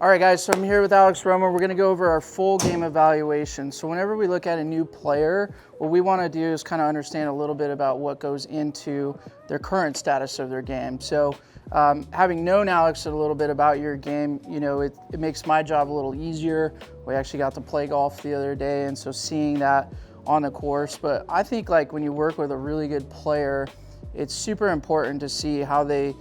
All right, guys, so I'm here with Alex Romo. We're going to go over our full game evaluation. So whenever we look at a new player, what we want to do is kind of understand a little bit about what goes into their current status of their game. So having known Alex a little bit about your game, you know, it makes my job a little easier. We actually got to play golf the other day, and so seeing that on the course. But I think like when you work with a really good player, it's super important to see how they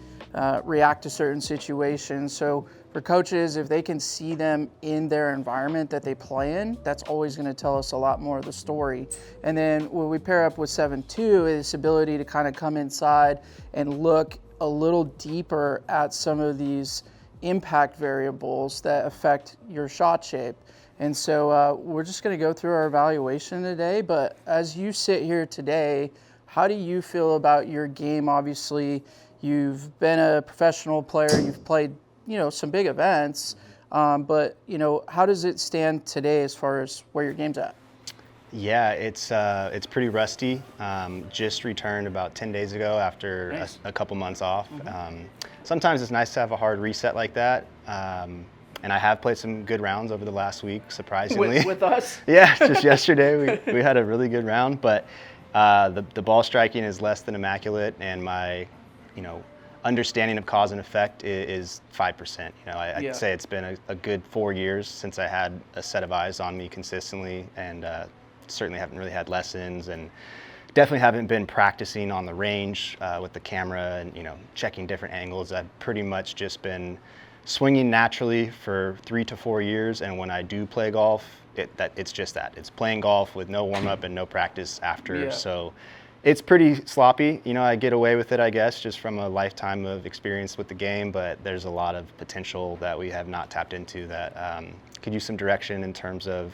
react to certain situations. So for coaches, if they can see them in their environment that they play in, that's always going to tell us a lot more of the story. And then when we pair up with 7-2, this ability to kind of come inside and look a little deeper at some of these impact variables that affect your shot shape. And so we're just going to go through our evaluation today. But as you sit here today, how do you feel about your game? Obviously, you've been a professional player, you've played some big events, but how does it stand today as far as where your game's at? Yeah, it's pretty rusty. Just returned about 10 days ago after Nice. a couple months off. Sometimes it's nice to have a hard reset like that. And I have played some good rounds over the last week, surprisingly. With us? Yeah, just yesterday we had a really good round, but the ball striking is less than immaculate, and my understanding of cause and effect is 5%. I'd say it's been a good 4 years since I had a set of eyes on me consistently, and certainly haven't really had lessons, and definitely haven't been practicing on the range with the camera and checking different angles. I've pretty much just been swinging naturally for 3 to 4 years, and when I do play golf, it's just that. It's playing golf with no warm-up and no practice after. Yeah. So it's pretty sloppy. I get away with it, I guess, just from a lifetime of experience with the game, but there's a lot of potential that we have not tapped into that could use some direction in terms of,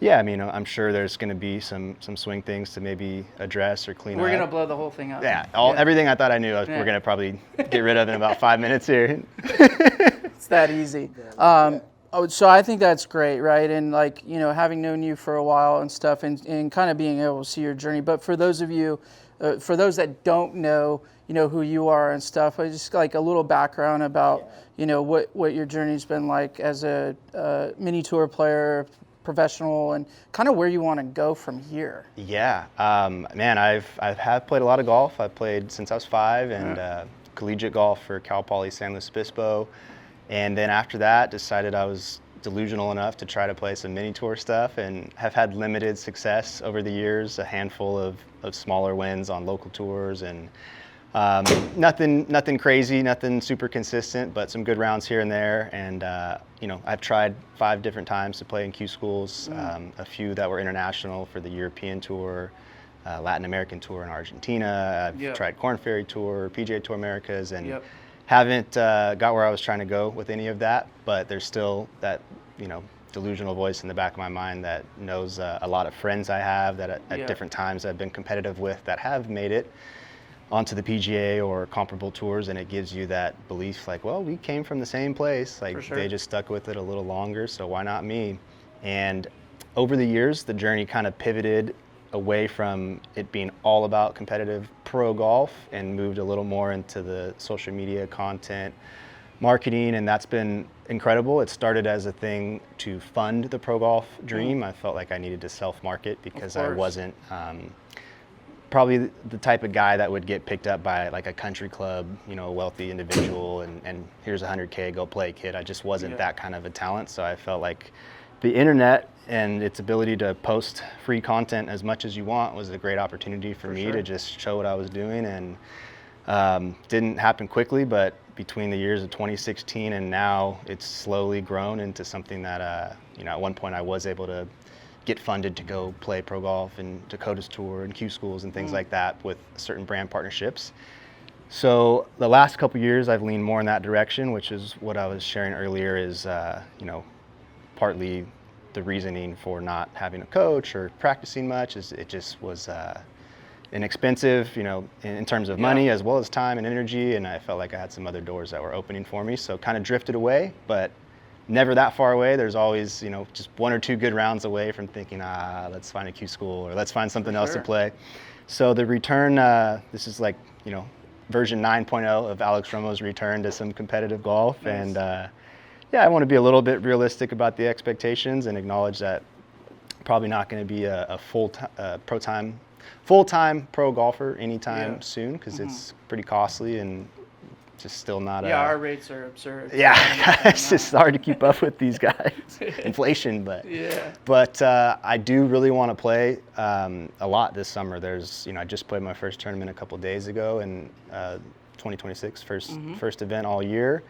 I'm sure there's going to be some swing things to maybe address or clean up. We're going to blow the whole thing up. Yeah, everything I thought I knew, we're going to probably get rid of in about 5 minutes here. It's that easy. So I think that's great, right? And having known you for a while and stuff, and kind of being able to see your journey. But for those of you, for those that don't know, who you are and stuff, I just like a little background about, what your journey's been like as a mini tour player, professional, and kind of where you want to go from here. Yeah, man, I have played a lot of golf. I've played since I was 5, and collegiate golf for Cal Poly San Luis Obispo. And then after that, decided I was delusional enough to try to play some mini tour stuff, and have had limited success over the years, a handful of smaller wins on local tours, and nothing crazy, nothing super consistent, but some good rounds here and there. And I've tried 5 different times to play in Q schools, a few that were international for the European Tour, Latin American Tour in Argentina. I've tried Korn Ferry Tour, PGA Tour Americas, and haven't got where I was trying to go with any of that, but there's still that, delusional voice in the back of my mind that knows a lot of friends I have that at different times I've been competitive with that have made it onto the PGA or comparable tours, and it gives you that belief like, well, we came from the same place, like they just stuck with it a little longer, so why not me? And over the years, the journey kind of pivoted away from it being all about competitive pro golf and moved a little more into the social media content marketing, and that's been incredible. It started as a thing to fund the pro golf dream. I felt like I needed to self-market because I wasn't probably the type of guy that would get picked up by like a country club, a wealthy individual, and here's $100K, go play, kid. I just wasn't that kind of a talent, so I felt like the internet and its ability to post free content as much as you want was a great opportunity for me to just show what I was doing. And didn't happen quickly, but between the years of 2016 and now, it's slowly grown into something that, at one point I was able to get funded to go play pro golf and Dakota's Tour and Q schools and things like that with certain brand partnerships. So the last couple of years, I've leaned more in that direction, which is what I was sharing earlier is, partly the reasoning for not having a coach or practicing much is it just was inexpensive, in terms of money as well as time and energy, and I felt like I had some other doors that were opening for me, so kind of drifted away, but never that far away. There's always, just 1 or 2 good rounds away from thinking, let's find a Q school or let's find something else to play. So the return, this is like, version 9.0 of Alex Romo's return to some competitive golf. Nice. And Yeah, I want to be a little bit realistic about the expectations and acknowledge that probably not going to be a full-time pro golfer anytime soon, because it's pretty costly and just still not our rates are absurd. Yeah, it's just hard to keep up with these guys. Inflation, but I do really want to play a lot this summer. I just played my first tournament a couple days ago in 2026, first event all year.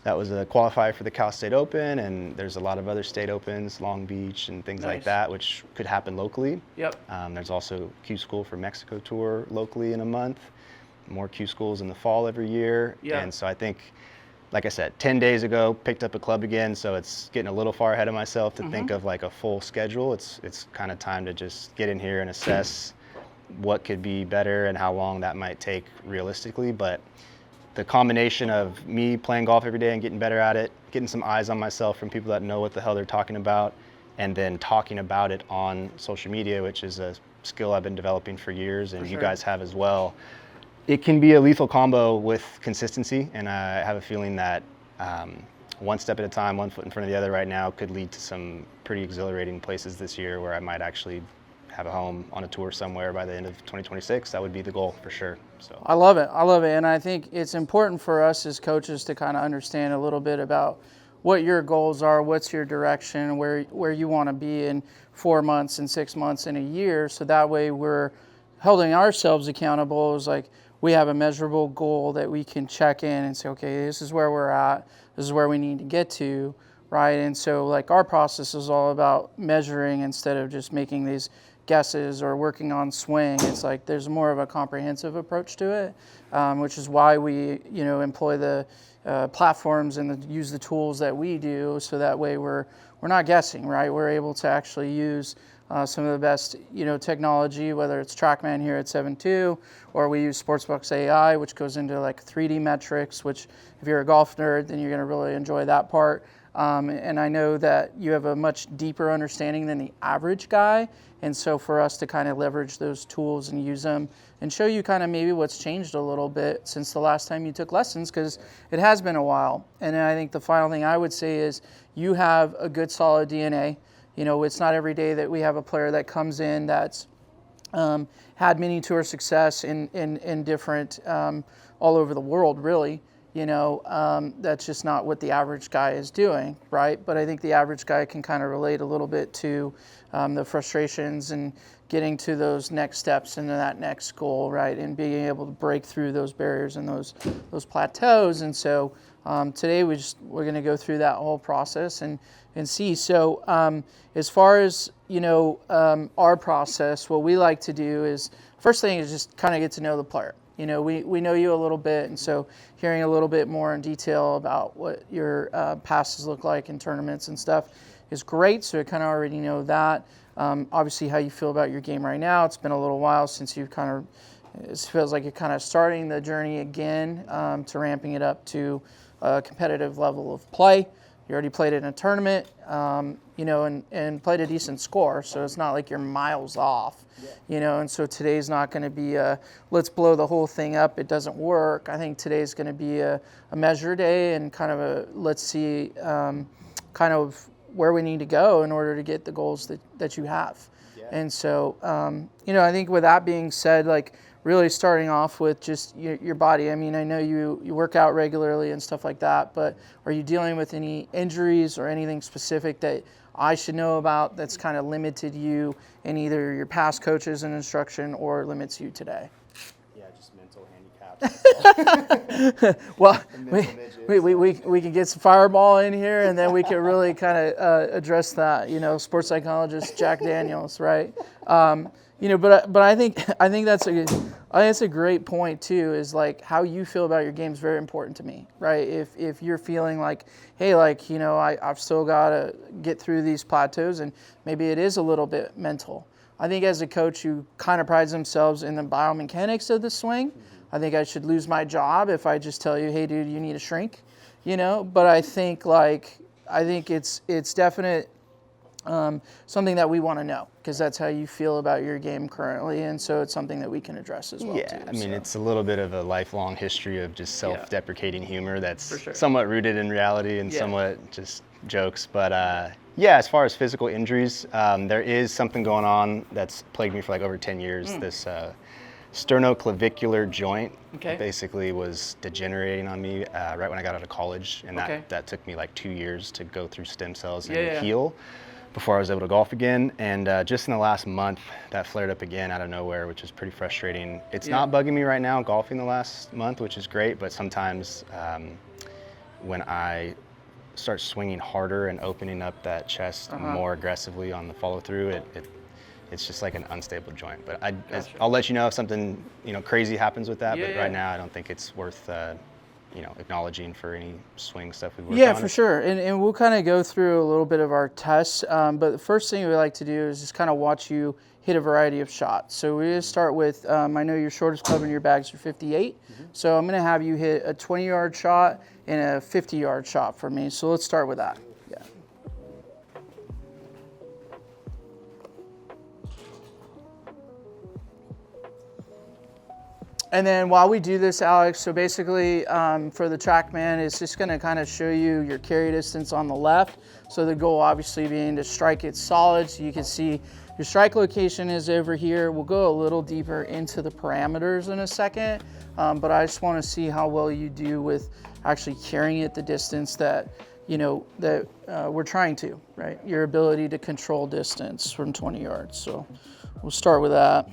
That was a qualifier for the Cal State Open, and there's a lot of other state opens, Long Beach and things like that, which could happen locally. Yep. There's also Q School for Mexico Tour locally in a month. More Q schools in the fall every year. Yeah. And so I think, like I said, 10 days ago, picked up a club again, so it's getting a little far ahead of myself to think of like a full schedule. It's kind of time to just get in here and assess what could be better and how long that might take realistically. But the combination of me playing golf every day and getting better at it, getting some eyes on myself from people that know what the hell they're talking about, and then talking about it on social media, which is a skill I've been developing for years, and you guys have as well. It can be a lethal combo with consistency, and I have a feeling that one step at a time, one foot in front of the other right now could lead to some pretty exhilarating places this year where I might actually have a home on a tour somewhere by the end of 2026. That would be the goal for sure. So I love it. And I think it's important for us as coaches to kind of understand a little bit about what your goals are, what's your direction, where you want to be in 4 months and 6 months and a year, so that way we're holding ourselves accountable. Is like we have a measurable goal that we can check in and say, okay, this is where we're at, this is where we need to get to, right? And so like our process is all about measuring instead of just making these guesses or working on swing. It's like there's more of a comprehensive approach to it, which is why we employ the platforms and use the tools that we do, so that way we're not guessing, right? We're able to actually use some of the best technology, whether it's TrackMan here at 7.2, or we use Sportsbook's AI, which goes into like 3D metrics, which if you're a golf nerd, then you're going to really enjoy that part. And I know that you have a much deeper understanding than the average guy. And so for us to kind of leverage those tools and use them and show you kind of maybe what's changed a little bit since the last time you took lessons, because it has been a while. And then I think the final thing I would say is you have a good solid DNA. It's not every day that we have a player that comes in that's had mini tour success in different, all over the world, really. That's just not what the average guy is doing, right? But I think the average guy can kind of relate a little bit to the frustrations and getting to those next steps into that next goal, right? And being able to break through those barriers and those plateaus. And so today we're going to go through that whole process and see. So as far as our process, what we like to do is first thing is just kind of get to know the player. We know you a little bit, and so hearing a little bit more in detail about what your passes look like in tournaments and stuff is great. So I kind of already know that. Obviously, how you feel about your game right now. It's been a little while since you've it feels like you're kind of starting the journey again to ramping it up to a competitive level of play. You already played in a tournament, and played a decent score, so it's not like you're miles off, and so today's not going to be let's blow the whole thing up. It doesn't work. I think today's going to be a measure day and kind of let's see kind of where we need to go in order to get the goals that you have. Yeah. And so, I think with that being said, like, really starting off with just your body. I mean, I know you work out regularly and stuff like that, but are you dealing with any injuries or anything specific that I should know about that's kind of limited you in either your past coaches and instruction or limits you today? Yeah, just mental handicaps. Well, we can get some Fireball in here, and then we can really kind of address that. Sports psychologist Jack Daniels, right? But I think that's a great point too. Is like how you feel about your game is very important to me, right? If you're feeling like, hey, I've still got to get through these plateaus, and maybe it is a little bit mental. I think as a coach who kind of prides themselves in the biomechanics of the swing, I think I should lose my job if I just tell you, hey, dude, you need to shrink, But I think it's definite. something that we want to know, because that's how you feel about your game currently, and so it's something that we can address as well. Yeah, too, I mean, it's a little bit of a lifelong history of just self-deprecating humor that's For sure. somewhat rooted in reality and Yeah. somewhat just jokes. But yeah, as far as physical injuries, there is something going on that's plagued me for like over 10 years. This sternoclavicular joint basically was degenerating on me right when I got out of college, and that took me like 2 years to go through stem cells and heal before I was able to golf again. And just in the last month, that flared up again out of nowhere, which is pretty frustrating. It's not bugging me right now golfing the last month, which is great, but sometimes when I start swinging harder and opening up that chest more aggressively on the follow through, it's just like an unstable joint. But I'll let you know if something crazy happens with that. But right now, I don't think it's worth acknowledging for any swing stuff we've worked on. Yeah, for sure. And we'll kind of go through a little bit of our tests. But the first thing we like to do is just kind of watch you hit a variety of shots. So we just start with, I know your shortest club in your bags are 58. So I'm going to have you hit a 20-yard shot and a 50-yard shot for me. So let's start with that. Yeah. And then while we do this, Alex, so basically for the TrackMan, it's just going to kind of show you your carry distance on the left. So the goal obviously being to strike it solid, so you can see your strike location is over here. We'll go a little deeper into the parameters in a second, but I just want to see how well you do with actually carrying it the distance that we're trying to, right? Your ability to control distance from 20 yards. So we'll start with that.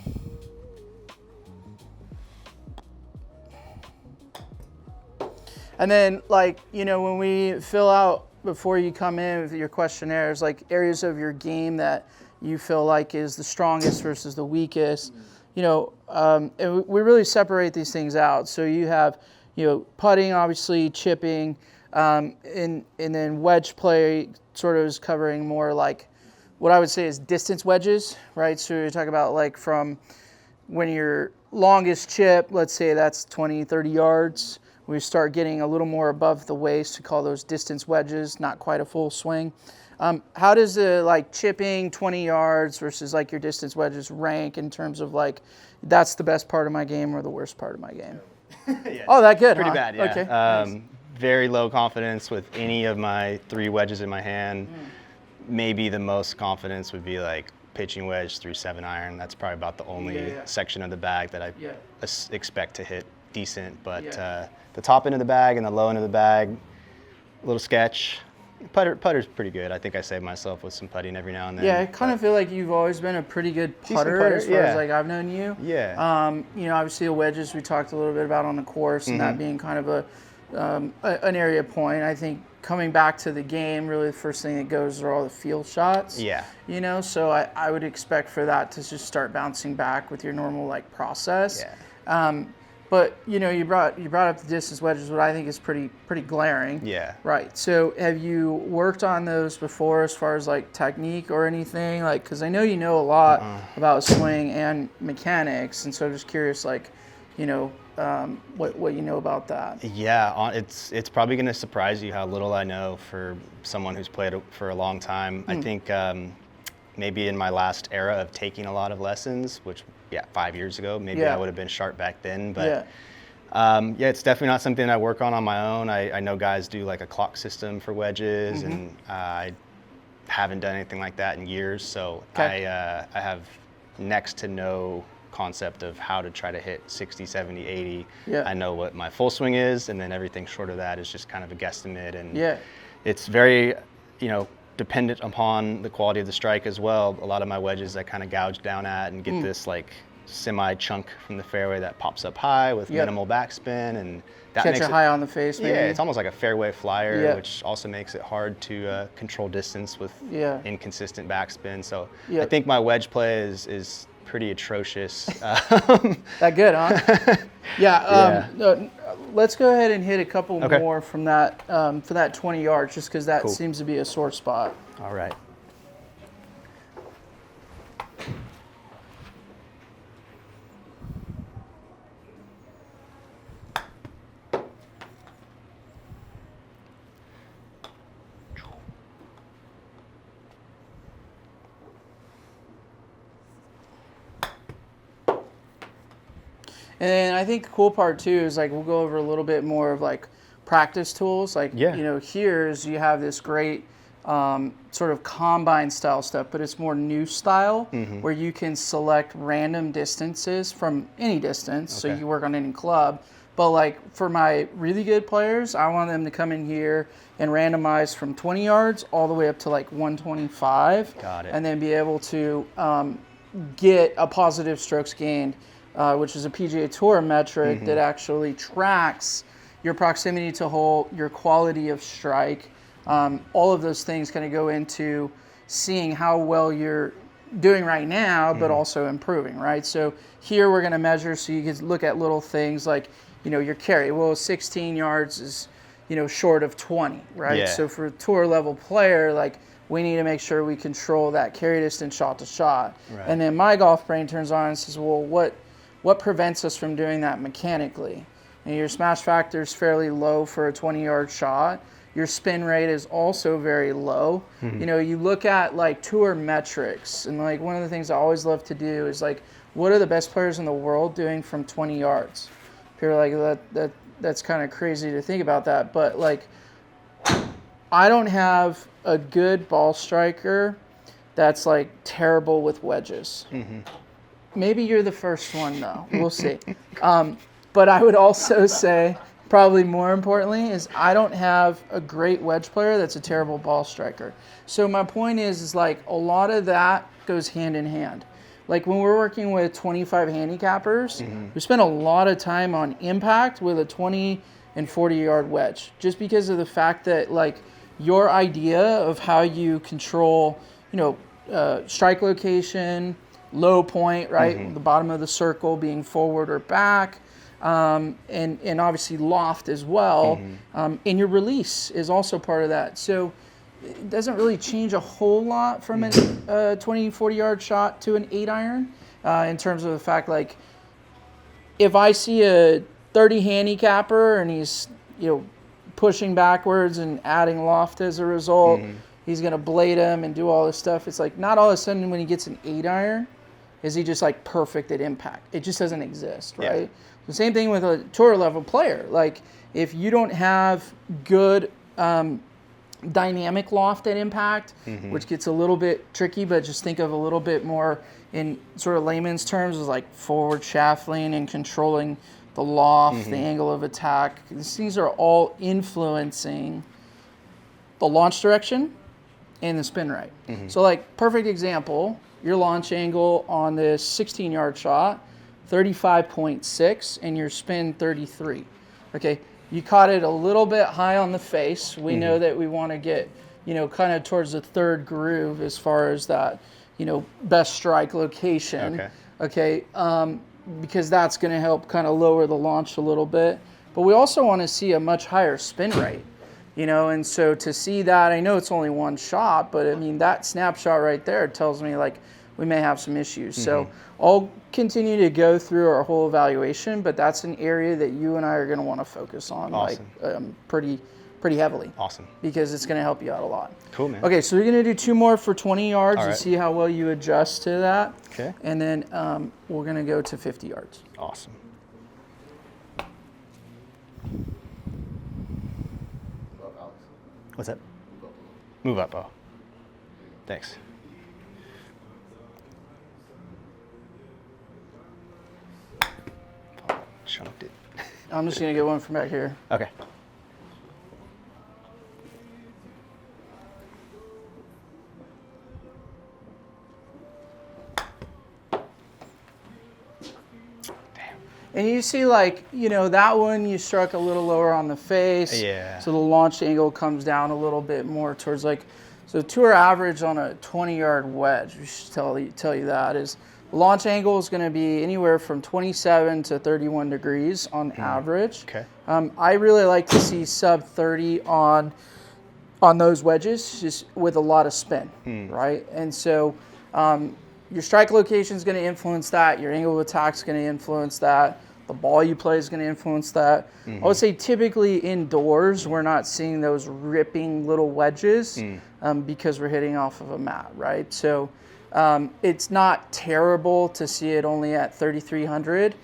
And then, when we fill out before you come in with your questionnaires, like areas of your game that you feel like is the strongest versus the weakest, and we really separate these things out. So you have, putting, obviously, chipping, and then wedge play sort of is covering more like what I would say is distance wedges, right? So you talk about like from when your longest chip, let's say that's 20, 30 yards. We start getting a little more above the waist to call those distance wedges, not quite a full swing. How does the chipping 20 yards versus your distance wedges rank in terms of that's the best part of my game or the worst part of my game? Oh, that good, Pretty huh? bad, yeah. Okay. Nice. Very low confidence with any of my 3 wedges in my hand. Maybe the most confidence would be pitching wedge through 7-iron. That's probably about the only section of the bag that I expect to hit decent, but the top end of the bag and the low end of the bag, a little sketch. Putter's pretty good. I think I save myself with some putting every now and then. Yeah, I kind of feel like you've always been a pretty good putter as far as I've known you. Yeah. Obviously the wedges we talked a little bit about on the course, and that being kind of an area point. I think coming back to the game, really the first thing that goes are all the field shots. Yeah. So I would expect for that to just start bouncing back with your normal process. Yeah. But you brought up the distance wedges, what I think is pretty glaring. Yeah. Right. So have you worked on those before, as far as technique or anything? Because I know you know a lot about swing and mechanics, and so I'm just curious, what you know about that. Yeah, it's probably going to surprise you how little I know for someone who's played for a long time. I think maybe in my last era of taking a lot of lessons, which 5 years ago, maybe I would have been sharp back then. But it's definitely not something I work on my own. I know guys do a clock system for wedges, and I haven't done anything like that in years. So I have next to no concept of how to try to hit 60, 70, 80. I know what my full swing is, and then everything short of that is just kind of a guesstimate. And it's very, dependent upon the quality of the strike as well. A lot of my wedges I kind of gouge down at and get this semi chunk from the fairway that pops up high with minimal backspin, and that catch makes it high on the face. Maybe. Yeah, it's almost like a fairway flyer, which also makes it hard to control distance with inconsistent backspin. So I think my wedge play is pretty atrocious. That good, huh? Let's go ahead and hit a couple more from that for that 20 yards, just because that seems to be a sore spot. All right. And then I think the cool part too is like we'll go over a little bit more of like practice tools. Like, Yeah. you know, here's you have this great sort of combine style stuff, but it's more new style where you can select random distances from any distance. So you can work on any club. But like for my really good players, I want them to come in here and randomize from 20 yards all the way up to like 125. Got it. And then be able to get a positive strokes gained, which is a PGA Tour metric that actually tracks your proximity to hole, your quality of strike. All of those things kind of go into seeing how well you're doing right now, but also improving, right? So here we're going to measure, so you can look at little things like, you know, your carry. Well, 16 yards is, you know, short of 20, right? Yeah. So for a tour level player, like we need to make sure we control that carry distance shot to shot. Right. And then my golf brain turns on and says, well, what prevents us from doing that mechanically? And your smash factor is fairly low for a 20-yard shot. Your spin rate is also very low. You know, you look at like tour metrics, and like one of the things I always love to do is like, what are the best players in the world doing from 20 yards? People are like, that's kind of crazy to think about that, but like, I don't have a good ball striker that's like terrible with wedges. Maybe you're the first one though. We'll see. But I would also say, probably more importantly, is I don't have a great wedge player that's a terrible ball striker. So my point is like a lot of that goes hand in hand. Like when we're working with 25 handicappers, we spend a lot of time on impact with a 20 and 40 yard wedge, just because of the fact that like your idea of how you control, you know, strike location, low point, right? The bottom of the circle being forward or back, and obviously loft as well. And your release is also part of that. So it doesn't really change a whole lot from a 20, 40 yard shot to an 8-iron in terms of the fact, like, if I see a 30 handicapper and he's, you know, pushing backwards and adding loft as a result, he's going to blade him and do all this stuff. It's like not all of a sudden when he gets an 8-iron is he just like perfect at impact. It just doesn't exist, right? Yeah. The same thing with a tour level player. Like if you don't have good dynamic loft at impact, which gets a little bit tricky, but just think of a little bit more in sort of layman's terms as like forward shaft lean and controlling the loft, the angle of attack. These things are all influencing the launch direction and the spin rate. So like perfect example, your launch angle on this 16-yard shot, 35.6, and your spin 33. Okay, you caught it a little bit high on the face. We know that we want to get, you know, kind of towards the third groove as far as that, you know, best strike location. Okay, because that's going to help kind of lower the launch a little bit. But we also want to see a much higher spin rate, you know, and so to see that, I know it's only one shot, but I mean, that snapshot right there tells me like we may have some issues. So I'll continue to go through our whole evaluation, but that's an area that you and I are going to want to focus on like pretty heavily. Awesome. Because it's going to help you out a lot. Cool, man. Okay, so we're going to do 2 more for 20 yards All to right. see how well you adjust to that. Okay. And then we're going to go to 50 yards. Awesome. What's that? Move up, oh. Thanks. Chunked it. I'm just going to get one from back here. Okay. And you see, like, you know, that one you struck a little lower on the face. Yeah. So the launch angle comes down a little bit more towards, like, so tour average on a 20-yard wedge, we should tell you that, is the launch angle is going to be anywhere from 27 to 31 degrees on average. Okay. I really like to see sub 30 on those wedges, just with a lot of spin, right? And so your strike location is going to influence that. Your angle of attack is going to influence that. The ball you play is going to influence that. I would say typically indoors, we're not seeing those ripping little wedges because we're hitting off of a mat, right? So it's not terrible to see it only at 3,300,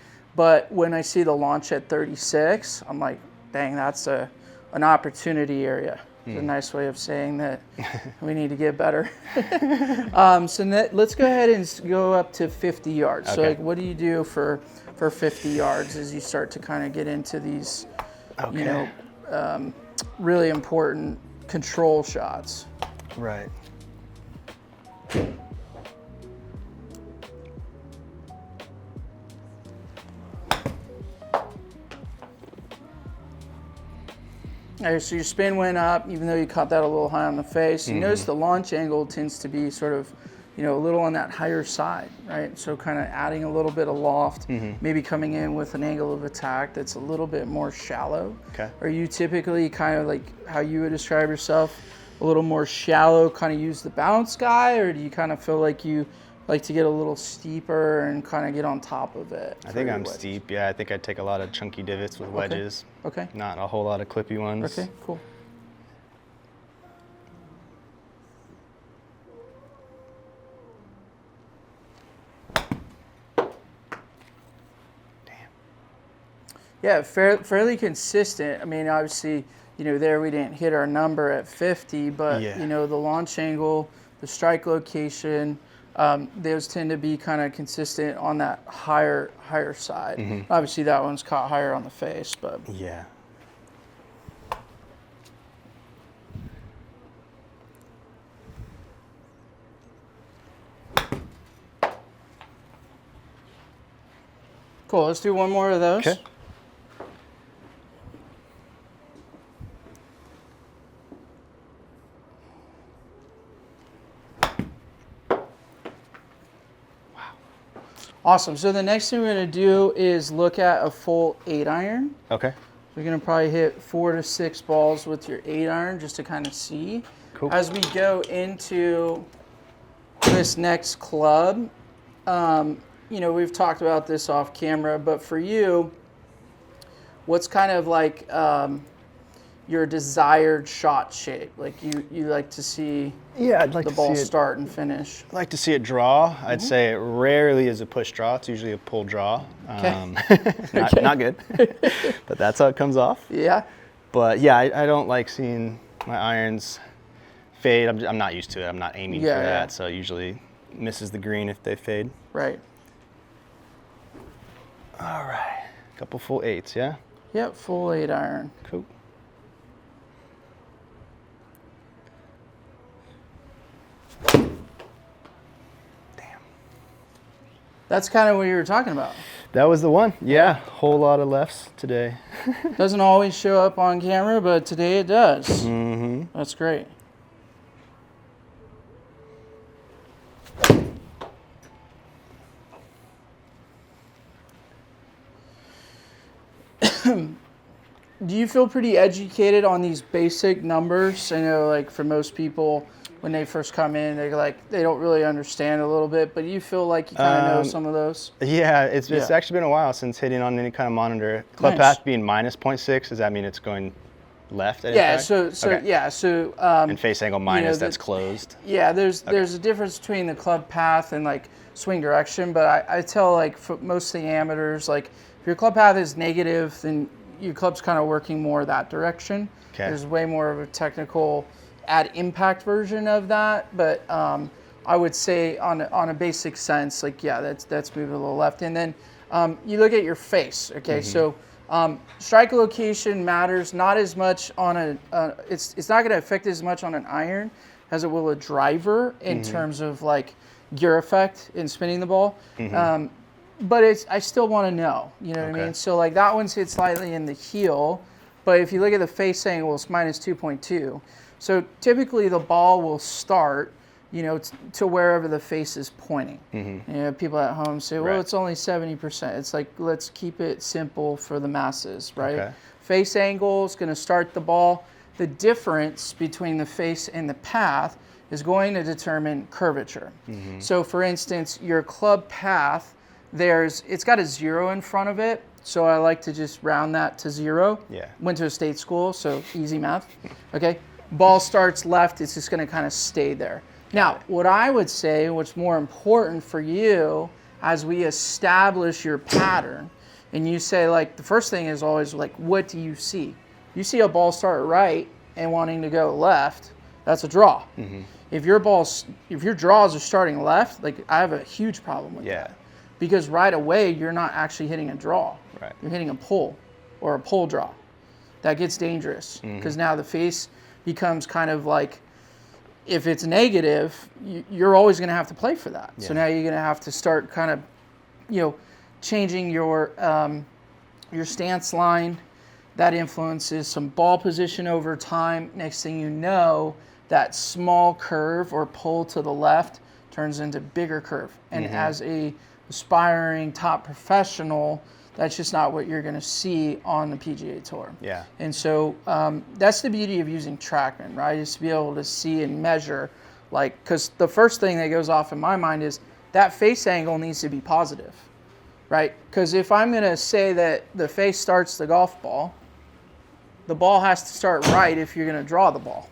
But when I see the launch at 36, I'm like, dang, that's an opportunity area. It's a nice way of saying that we need to get better. Let's go ahead and go up to 50 yards. Okay. So like, what do you do for 50 yards as you start to kind of get into these, really important control shots? Right. All right, so your spin went up, even though you caught that a little high on the face. You notice the launch angle tends to be sort of, a little on that higher side, right? So kind of adding a little bit of loft, maybe coming in with an angle of attack that's a little bit more shallow. Okay. Are you typically kind of like how you would describe yourself, a little more shallow, kind of use the bounce guy, or do you kind of feel like you like to get a little steeper and kind of get on top of it? I think I'm steep. Yeah, I think I take a lot of chunky divots with wedges. Okay. Not a whole lot of clippy ones. Okay, cool. Yeah, fairly consistent. I mean, obviously, there we didn't hit our number at 50, but, the launch angle, the strike location, those tend to be kind of consistent on that higher side. Obviously, that one's caught higher on the face, but. Yeah. Cool, let's do one more of those. Okay. Awesome. So the next thing we're going to do is look at a full 8-iron. Okay. We're going to probably hit 4 to 6 balls with your 8-iron just to kind of see. Cool. As we go into this next club, we've talked about this off camera, but for you, what's kind of like your desired shot shape? Like you like to see I'd like the ball start and finish. I'd like to see it draw. I'd say it rarely is a push draw. It's usually a pull draw. Okay. Not good, but that's how it comes off. Yeah. But yeah, I don't like seeing my irons fade. I'm not used to it. I'm not aiming for that, so it usually misses the green if they fade. Right. All right, couple full 8s, yeah? Yep, full 8-iron. Cool. That's kind of what you were talking about. That was the one. Yeah, whole lot of lefts today. Doesn't always show up on camera, but today it does. Mm-hmm. That's great. Do you feel pretty educated on these basic numbers? I know, like, for most people, when they first come in, they don't really understand a little bit, but you feel like you kind of know some of those? Yeah, it's actually been a while since hitting on any kind of monitor. Club path being minus 0.6, does that mean it's going left at impact? And face angle minus, that's closed? Yeah, there's a difference between the club path and like swing direction, but I tell like for most of the amateurs, like if your club path is negative, then your club's kind of working more that direction. Okay. There's way more of a technical add impact version of that, but I would say on a basic sense, like that's moving a little left. And then you look at your face. Okay, so strike location matters not as much on it's not going to affect as much on an iron as it will a driver in terms of like gear effect in spinning the ball. But I still want to know, you know what I mean? So like that one's hit slightly in the heel, but if you look at the face angle, it's minus 2.2. So typically the ball will start, to wherever the face is pointing. People at home say, well, it's only 70%. It's like, let's keep it simple for the masses, right? Okay. Face angle is going to start the ball. The difference between the face and the path is going to determine curvature. So for instance, your club path, it's got a 0 in front of it. So I like to just round that to 0. Yeah. Went to a state school, so easy math. Okay. Ball starts left, it's just going to kind of stay there. Now, what I would say, what's more important for you as we establish your pattern, and you say, like, the first thing is always like, what do you see? You see a ball start right and wanting to go left, that's a draw. If your draws are starting left, like, I have a huge problem with that. Because right away, you're not actually hitting a draw. Right. You're hitting a pull or a pull draw. That gets dangerous because now the face becomes kind of like, if it's negative, you're always going to have to play for that. So now you're going to have to start kind of, changing your stance line. That influences some ball position over time. Next thing you know, that small curve or pull to the left turns into bigger curve. And as a aspiring top professional, that's just not what you're going to see on the PGA Tour. Yeah. And so that's the beauty of using TrackMan, right? Is to be able to see and measure, like, because the first thing that goes off in my mind is that face angle needs to be positive, right? Because if I'm going to say that the face starts the golf ball, the ball has to start right if you're going to draw the ball.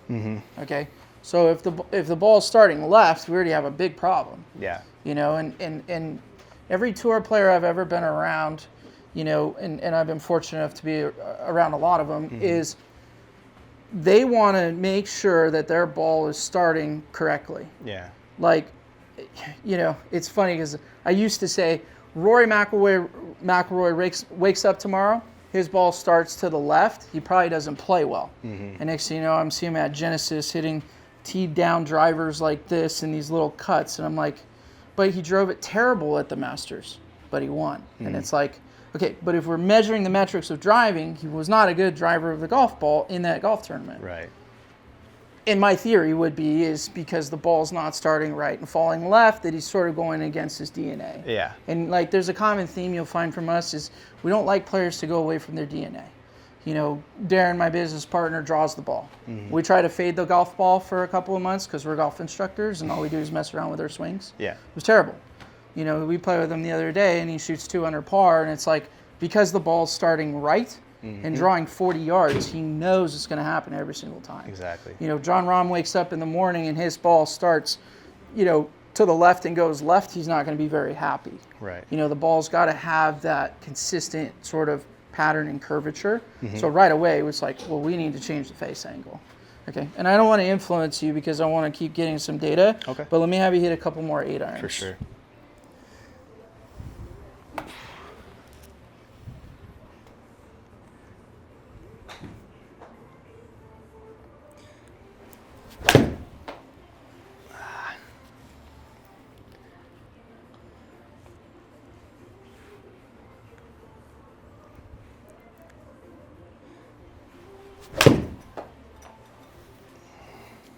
Okay. So if the ball is starting left, we already have a big problem. Yeah. And every tour player I've ever been around, and I've been fortunate enough to be around a lot of them, is they want to make sure that their ball is starting correctly. Yeah. Like, it's funny because I used to say, Rory McIlroy wakes up tomorrow, his ball starts to the left, he probably doesn't play well. And next thing you know, I'm seeing him at Genesis hitting teed down drivers like this and these little cuts. And I'm like, but he drove it terrible at the Masters, but he won. And it's like, okay, but if we're measuring the metrics of driving, he was not a good driver of the golf ball in that golf tournament. Right. And my theory would be is because the ball's not starting right and falling left, that he's sort of going against his DNA. Yeah. And like, there's a common theme you'll find from us is we don't like players to go away from their DNA. Darren, my business partner, draws the ball. We try to fade the golf ball for a couple of months because we're golf instructors and all we do is mess around with our swings. Yeah. It was terrible. We played with him the other day and he shoots 2 under par, and it's like, because the ball's starting right and drawing 40 yards, he knows it's going to happen every single time. Exactly. John Rahm wakes up in the morning and his ball starts, to the left and goes left, he's not going to be very happy. Right. The ball's got to have that consistent sort of pattern and curvature. So right away it was like, well, we need to change the face angle. Okay. And I don't want to influence you because I want to keep getting some data. Okay. But let me have you hit a couple more 8-irons. For sure.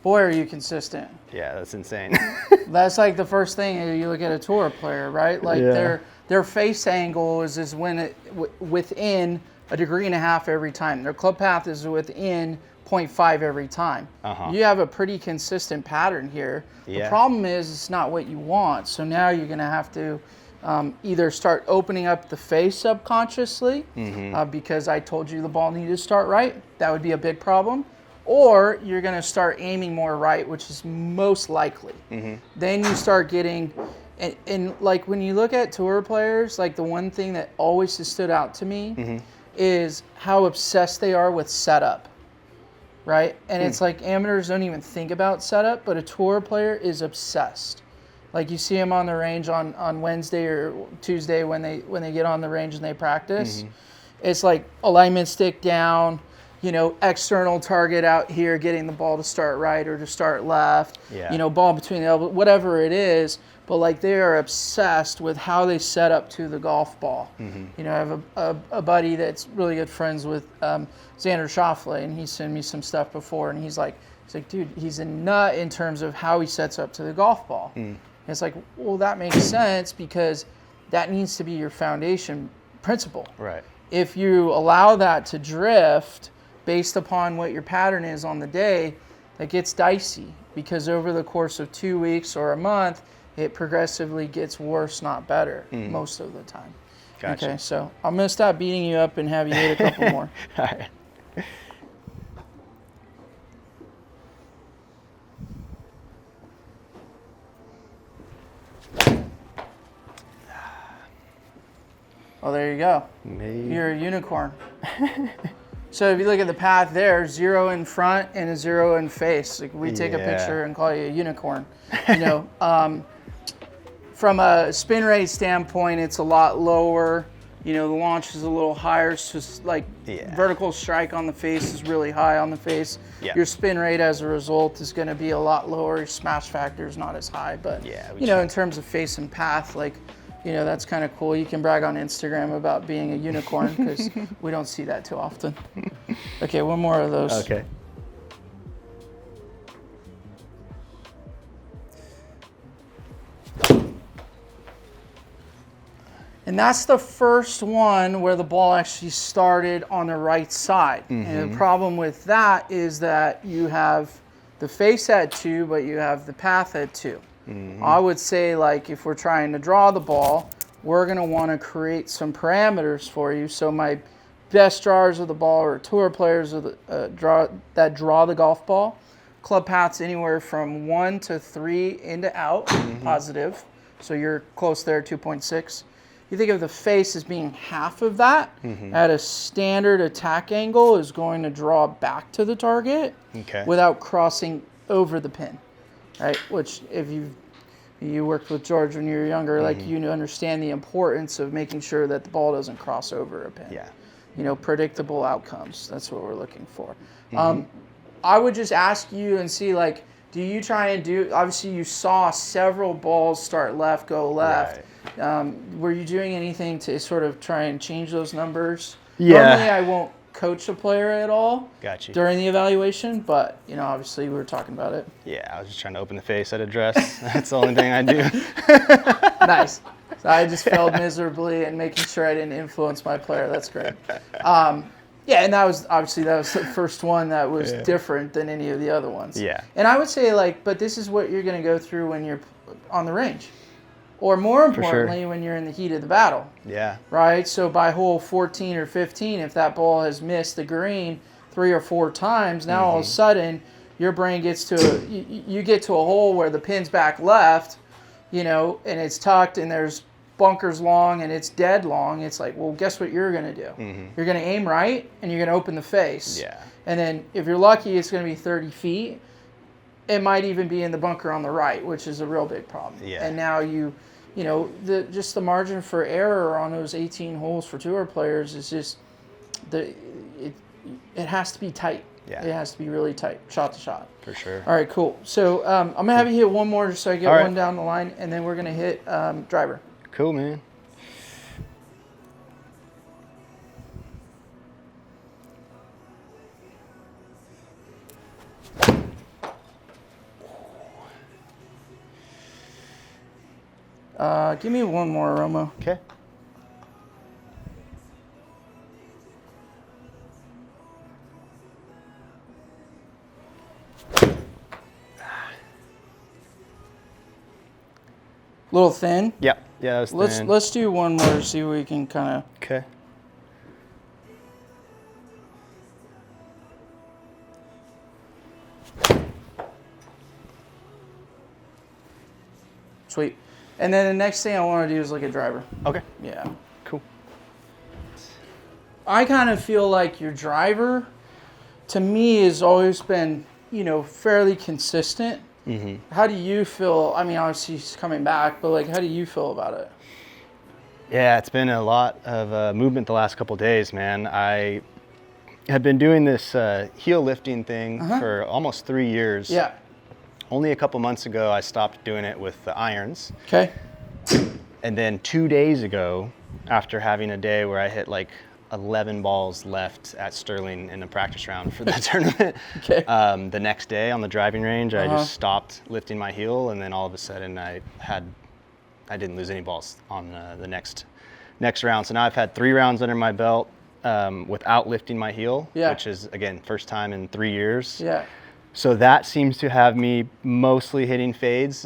Boy, are you consistent. Yeah, that's insane. That's like the first thing you look at a tour player, right? Like their face angle is when it within 1.5 degrees every time. Their club path is within 0.5 every time. You have a pretty consistent pattern here. The problem is it's not what you want. So now you're going to have to either start opening up the face subconsciously because I told you the ball needed to start right. That would be a big problem. Or you're going to start aiming more right, which is most likely. Then you start getting, and like when you look at tour players, like the one thing that always has stood out to me is how obsessed they are with setup, right? And it's like amateurs don't even think about setup, but a tour player is obsessed. Like you see them on the range on Wednesday or Tuesday when they get on the range and they practice. It's like alignment stick down, external target out here, getting the ball to start right or to start left, ball between the elbows, whatever it is. But like they are obsessed with how they set up to the golf ball. I have a buddy that's really good friends with Xander Schauffele, and he sent me some stuff before, and he's like, dude, he's a nut in terms of how he sets up to the golf ball. And it's like, well, that makes sense because that needs to be your foundation principle. Right. If you allow that to drift based upon what your pattern is on the day, that gets dicey because over the course of 2 weeks or a month, it progressively gets worse, not better, most of the time. Gotcha. Okay, so I'm going to stop beating you up and have you hit a couple more. All right. Oh, there you go. Maybe. You're a unicorn. So if you look at the path there, 0 in front and a 0 in face. Like we take a picture and call you a unicorn. You know, from a spin rate standpoint, it's a lot lower. You know, the launch is a little higher, so it's like vertical strike on the face is really high on the face. Yeah. Your spin rate as a result is going to be a lot lower. Your smash factor is not as high, but you know, in terms of face and path, like, you know, that's kind of cool. You can brag on Instagram about being a unicorn because we don't see that too often. Okay, one more of those. Okay. And that's the first one where the ball actually started on the right side. And the problem with that is that you have the face at 2, but you have the path at 2. I would say, like, if we're trying to draw the ball, we're going to want to create some parameters for you. So my best drawers of the ball are tour players of the, that draw the golf ball. Club paths anywhere from 1 to 3 into out, positive. So you're close there, 2.6. You think of the face as being half of that, at a standard attack angle is going to draw back to the target without crossing over the pin, right? Which if you worked with George when you were younger, like you understand the importance of making sure that the ball doesn't cross over a pin. Yeah. You know, predictable outcomes. That's what we're looking for. I would just ask you and see, like, do you try and do, obviously you saw several balls start left, go left. Right. Were you doing anything to sort of try and change those numbers? Yeah. Normally I won't coach a player at all during the evaluation, but, you know, obviously we were talking about it. Yeah, I was just trying to open the face at a dress. That's the only thing I do. Nice. So I just failed miserably in making sure I didn't influence my player. That's great. Yeah, and that was the first one that was different than any of the other ones. Yeah. And I would say, like, but this is what you're going to go through when you're on the range. Or more importantly, when you're in the heat of the battle. Yeah. Right? So by hole 14 or 15, if that ball has missed the green 3 or 4 times, now all of a sudden your brain gets to, you get to a hole where the pin's back left, you know, and it's tucked and there's bunkers long and it's dead long. It's like, well, guess what you're going to do? You're going to aim right and you're going to open the face. Yeah. And then if you're lucky, it's going to be 30 feet. It might even be in the bunker on the right, which is a real big problem. Yeah. And now you know, just the margin for error on those 18 holes for tour players is just, it has to be tight. Yeah. It has to be really tight, shot to shot. For sure. All right, cool. So I'm going to have you hit one more just so I get one down the line, and then we're going to hit driver. Cool, man. Give me one more, Romo. Okay. A little thin. Yeah, that was thin. Let's do one more to see what we can kind of. Okay. Sweet. And then the next thing I want to do is look at driver. Okay. Yeah. Cool. I kind of feel like your driver, to me, has always been, you know, fairly consistent. How do you feel? I mean, obviously he's coming back, but like, how do you feel about it? Yeah, it's been a lot of movement the last couple of days, man. I have been doing this heel lifting thing for almost 3 years. Yeah. Only a couple months ago, I stopped doing it with the irons. Okay. And then 2 days ago, after having a day where I hit like 11 balls left at Sterling in a practice round for the tournament, the next day on the driving range, I just stopped lifting my heel, and then all of a sudden I didn't lose any balls on the next round. So now I've had 3 rounds under my belt without lifting my heel, which is, again, first time in 3 years. Yeah. So that seems to have me mostly hitting fades,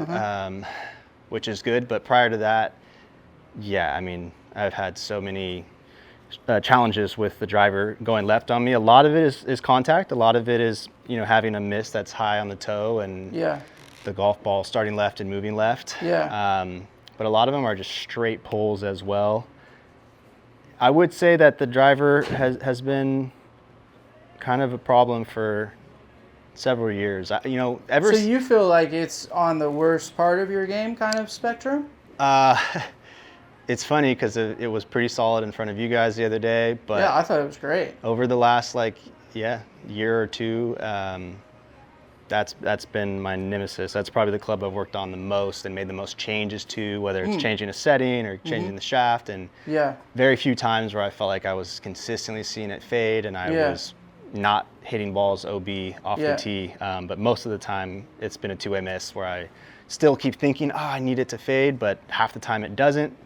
which is good. But prior to that, yeah, I mean, I've had so many challenges with the driver going left on me. A lot of it is contact. A lot of it is, you know, having a miss that's high on the toe and the golf ball starting left and moving left. Yeah. But a lot of them are just straight pulls as well. I would say that the driver has been kind of a problem for several years. So you feel like it's on the worst part of your game kind of spectrum? It's funny because it was pretty solid in front of you guys the other day, but Yeah, I thought it was great. over the last year or two, that's been my nemesis. That's probably the club I've worked on the most and made the most changes to, whether it's changing a setting or changing the shaft. And very few times where I felt like I was consistently seeing it fade and I was not hitting balls OB off the tee. But most of the time it's been a two-way miss where I still keep thinking, I need it to fade, but half the time it doesn't.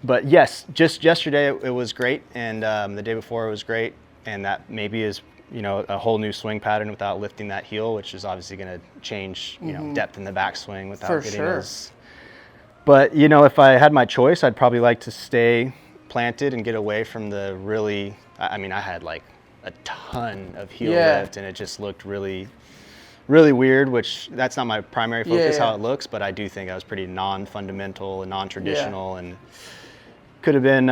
But yes, just yesterday it was great, and the day before it was great, and that maybe is a whole new swing pattern without lifting that heel, which is obviously going to change depth in the backswing without getting as. But if I had my choice, I'd probably like to stay planted and get away from the really. I mean, I had like a ton of heel lift, and it just looked really, really weird. Which that's not my primary focus, how it looks, but I do think I was pretty non-fundamental and non-traditional and. Could have been,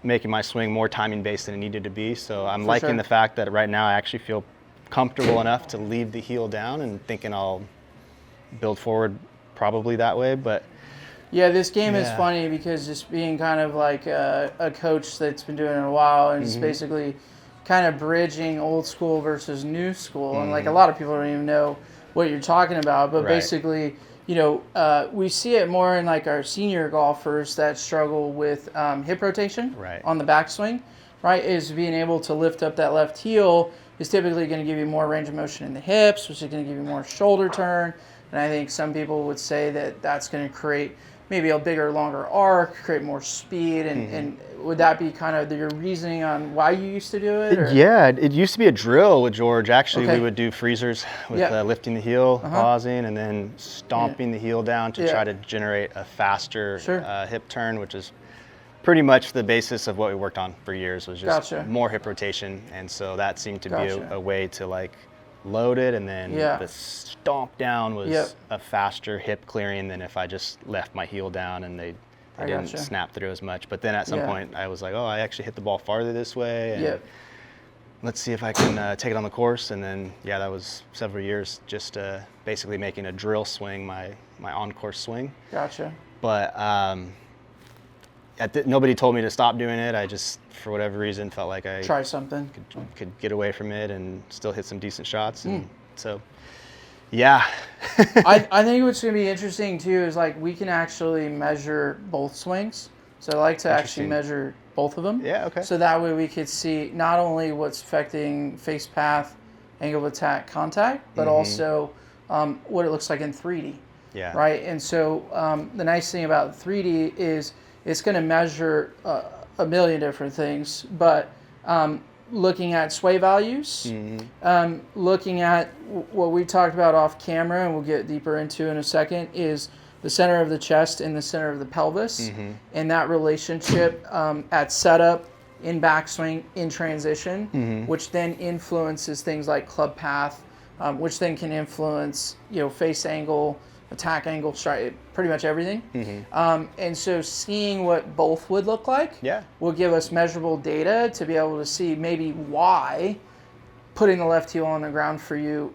making my swing more timing based than it needed to be. So I'm liking the fact that right now I actually feel comfortable enough to leave the heel down and thinking I'll build forward probably that way. But yeah, this game is funny because just being kind of like a coach that's been doing it a while and it's basically kind of bridging old school versus new school. And like a lot of people don't even know what you're talking about, but basically, we see it more in like our senior golfers that struggle with hip rotation on the backswing, right? Is being able to lift up that left heel is typically going to give you more range of motion in the hips, which is going to give you more shoulder turn. And I think some people would say that that's going to create maybe a bigger, longer arc, create more speed. And would that be kind of your reasoning on why you used to do it? Or? Yeah, it used to be a drill with George. Actually, we would do freezers with lifting the heel, pausing, and then stomping the heel down to try to generate a faster hip turn, which is pretty much the basis of what we worked on for years, was just more hip rotation. And so that seemed to be a way to like load it, and then the stomp down was a faster hip clearing than if I just left my heel down and they didn't snap through as much. But then at some point I was like, I actually hit the ball farther this way, and let's see if I can take it on the course. And then that was several years just basically making a drill swing my on-course swing. But nobody told me to stop doing it. I just, for whatever reason, felt like I try something, could get away from it and still hit some decent shots. And so, yeah. I think what's going to be interesting too is like we can actually measure both swings. So I like to actually measure both of them. Yeah, okay. So that way we could see not only what's affecting face path, angle of attack, contact, but also what it looks like in 3D. Yeah. Right. And so the nice thing about 3D is it's going to measure a million different things, but looking at sway values, looking at what we talked about off camera, and we'll get deeper into in a second, is the center of the chest and the center of the pelvis, and that relationship at setup, in backswing, in transition, which then influences things like club path, which then can influence face angle, attack angle, strike, pretty much everything. And so seeing what both would look like will give us measurable data to be able to see maybe why putting the left heel on the ground for you,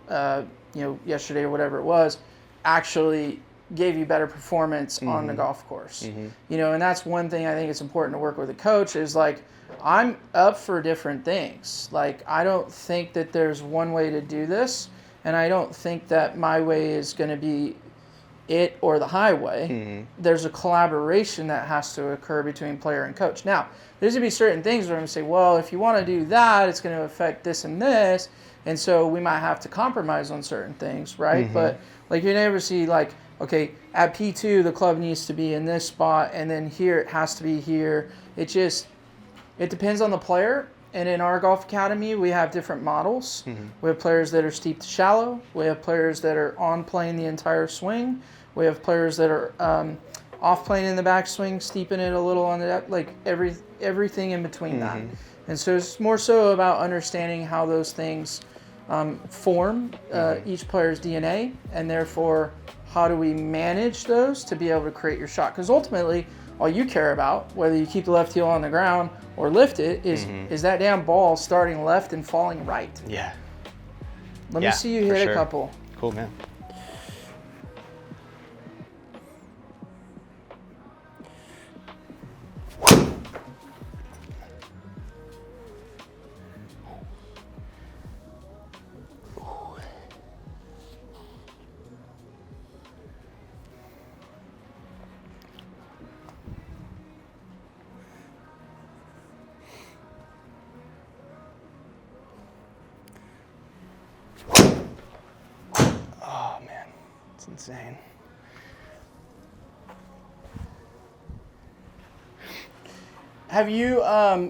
yesterday or whatever it was, actually gave you better performance on the golf course. And that's one thing I think it's important to work with a coach is like, I'm up for different things. Like, I don't think that there's one way to do this, and I don't think that my way is going to be it or the highway. There's a collaboration that has to occur between player and coach. Now, there's going to be certain things where I'm going to say, well, if you want to do that, it's going to affect this and this, and so we might have to compromise on certain things, right? But like you never see like, okay, at P2 the club needs to be in this spot, and then here it has to be here. It depends on the player. And in our golf academy, we have different models. We have players that are steep to shallow. We have players that are on plane the entire swing. We have players that are off plane in the backswing, steeping it a little on the like everything in between that. And so it's more so about understanding how those things form each player's DNA, and therefore how do we manage those to be able to create your shot? Because ultimately, all you care about, whether you keep the left heel on the ground or lift it, is that damn ball starting left and falling right. Yeah. Let me see you hit a couple. Cool, man. Oh man, it's insane. Have you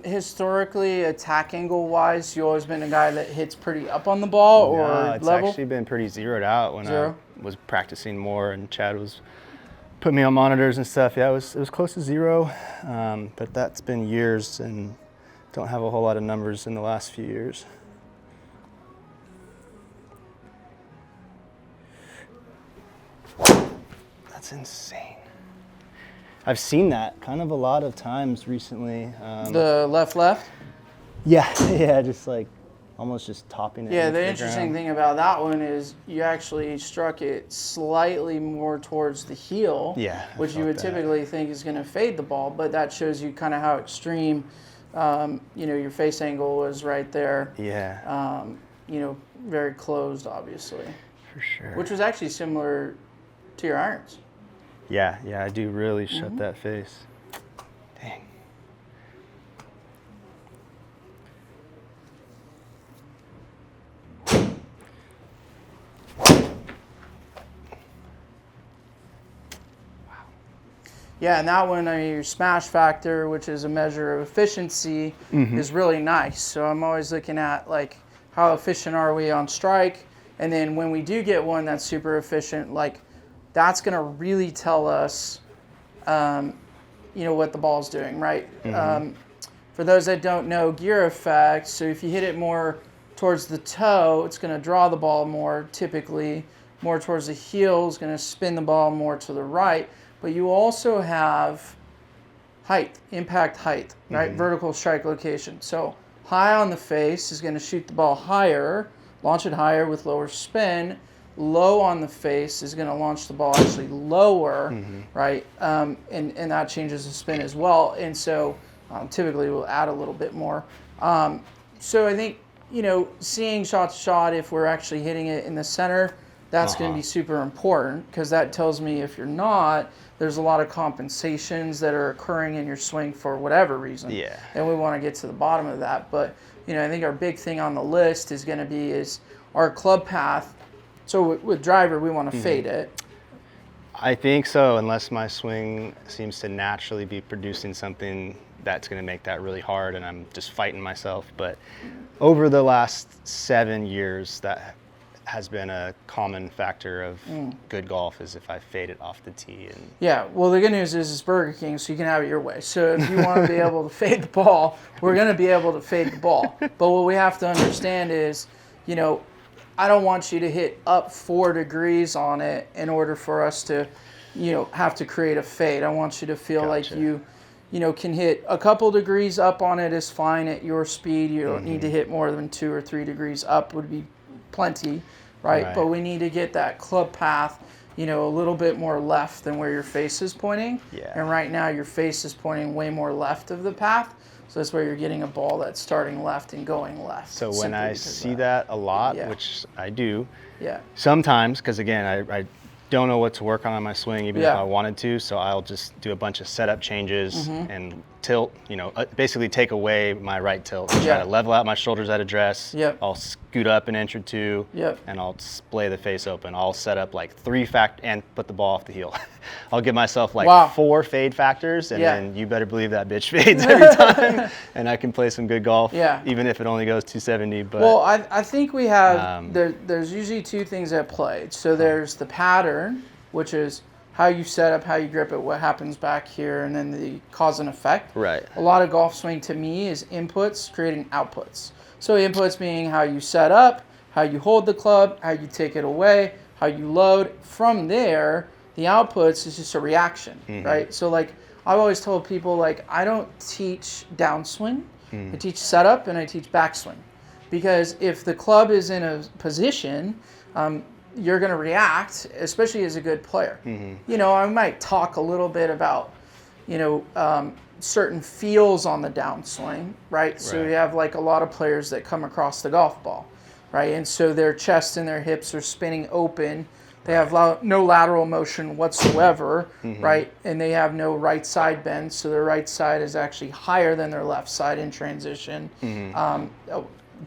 historically, attack angle wise, you always been a guy that hits pretty up on the ball or No, it's level? actually been pretty zeroed out when I was practicing more, and Chad was putting me on monitors and stuff. Yeah, it was close to zero, but that's been years, and don't have a whole lot of numbers in the last few years. That's insane. I've seen that kind of a lot of times recently. The left? Yeah, just like almost just topping it. Yeah, the interesting thing about that one is you actually struck it slightly more towards the heel, which you would typically think is going to fade the ball, but that shows you kind of how extreme, your face angle was right there. Yeah. Very closed, obviously. For sure. Which was actually similar to your irons. Yeah, I do really shut that face. Dang. Yeah, and that one, your smash factor, which is a measure of efficiency, is really nice. So I'm always looking at like how efficient are we on strike, and then when we do get one that's super efficient, like that's going to really tell us, what the ball's doing, right? For those that don't know, gear effect, so if you hit it more towards the toe, it's going to draw the ball more, typically. More towards the heel is going to spin the ball more to the right. But you also have height, impact height, right? Vertical strike location. So high on the face is going to shoot the ball higher, launch it higher with lower spin. Low on the face is going to launch the ball actually lower, right? And that changes the spin as well. And so typically we'll add a little bit more. So I think, seeing shot to shot, if we're actually hitting it in the center, that's going to be super important, because that tells me if you're not, there's a lot of compensations that are occurring in your swing for whatever reason. Yeah. And we want to get to the bottom of that. But, I think our big thing on the list is going to be is our club path. So with driver, we want to fade it. I think so, unless my swing seems to naturally be producing something that's going to make that really hard and I'm just fighting myself. But over the last 7 years, that has been a common factor of good golf, is if I fade it off the tee. And yeah, well, the good news is it's Burger King, so you can have it your way. So if you want to be able to fade the ball, we're going to be able to fade the ball. But what we have to understand is, I don't want you to hit up 4 degrees on it in order for us to, have to create a fade. I want you to feel like you can hit a couple degrees up on it is fine at your speed. You don't need to hit more than 2 or 3 degrees up would be plenty, right? But we need to get that club path, a little bit more left than where your face is pointing. Yeah. And right now your face is pointing way more left of the path. So that's where you're getting a ball that's starting left and going left. So when I see that a lot, which I do, sometimes, because again, I don't know what to work on my swing, even if I wanted to, so I'll just do a bunch of setup changes and tilt, basically take away my right tilt, try to level out my shoulders at address. I'll scoot up an inch or two, and I'll splay the face open. I'll set up like 3 and put the ball off the heel. I'll give myself like 4 fade factors, and then you better believe that bitch fades every time, and I can play some good golf, even if it only goes 270. But well, I think we have, there's usually 2 things at play. So there's the pattern, which is how you set up, how you grip it, what happens back here, and then the cause and effect. Right. A lot of golf swing to me is inputs creating outputs. So inputs being how you set up, how you hold the club, how you take it away, how you load. From there, the outputs is just a reaction, right? So like I've always told people, like, I don't teach downswing. I teach setup and I teach backswing. Because if the club is in a position, you're going to react, especially as a good player. You know, I might talk a little bit about, you know, certain feels on the downswing, right? So you have like a lot of players that come across the golf ball, right? And so their chest and their hips are spinning open. They have no lateral motion whatsoever, right? And they have no right side bend, so their right side is actually higher than their left side in transition,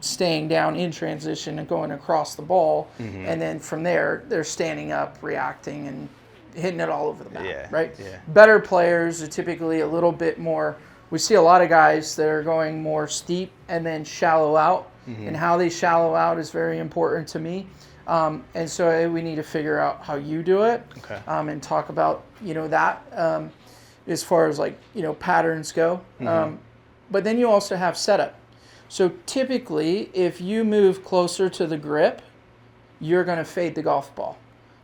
staying down in transition and going across the ball. And then from there, they're standing up, reacting, and hitting it all over the map, right? Better players are typically a little bit more, we see a lot of guys that are going more steep and then shallow out, and how they shallow out is very important to me. And so we need to figure out how you do it, and talk about, you know, that as far as like, you know, patterns go. But then you also have setup. So typically, if you move closer to the grip, you're going to fade the golf ball.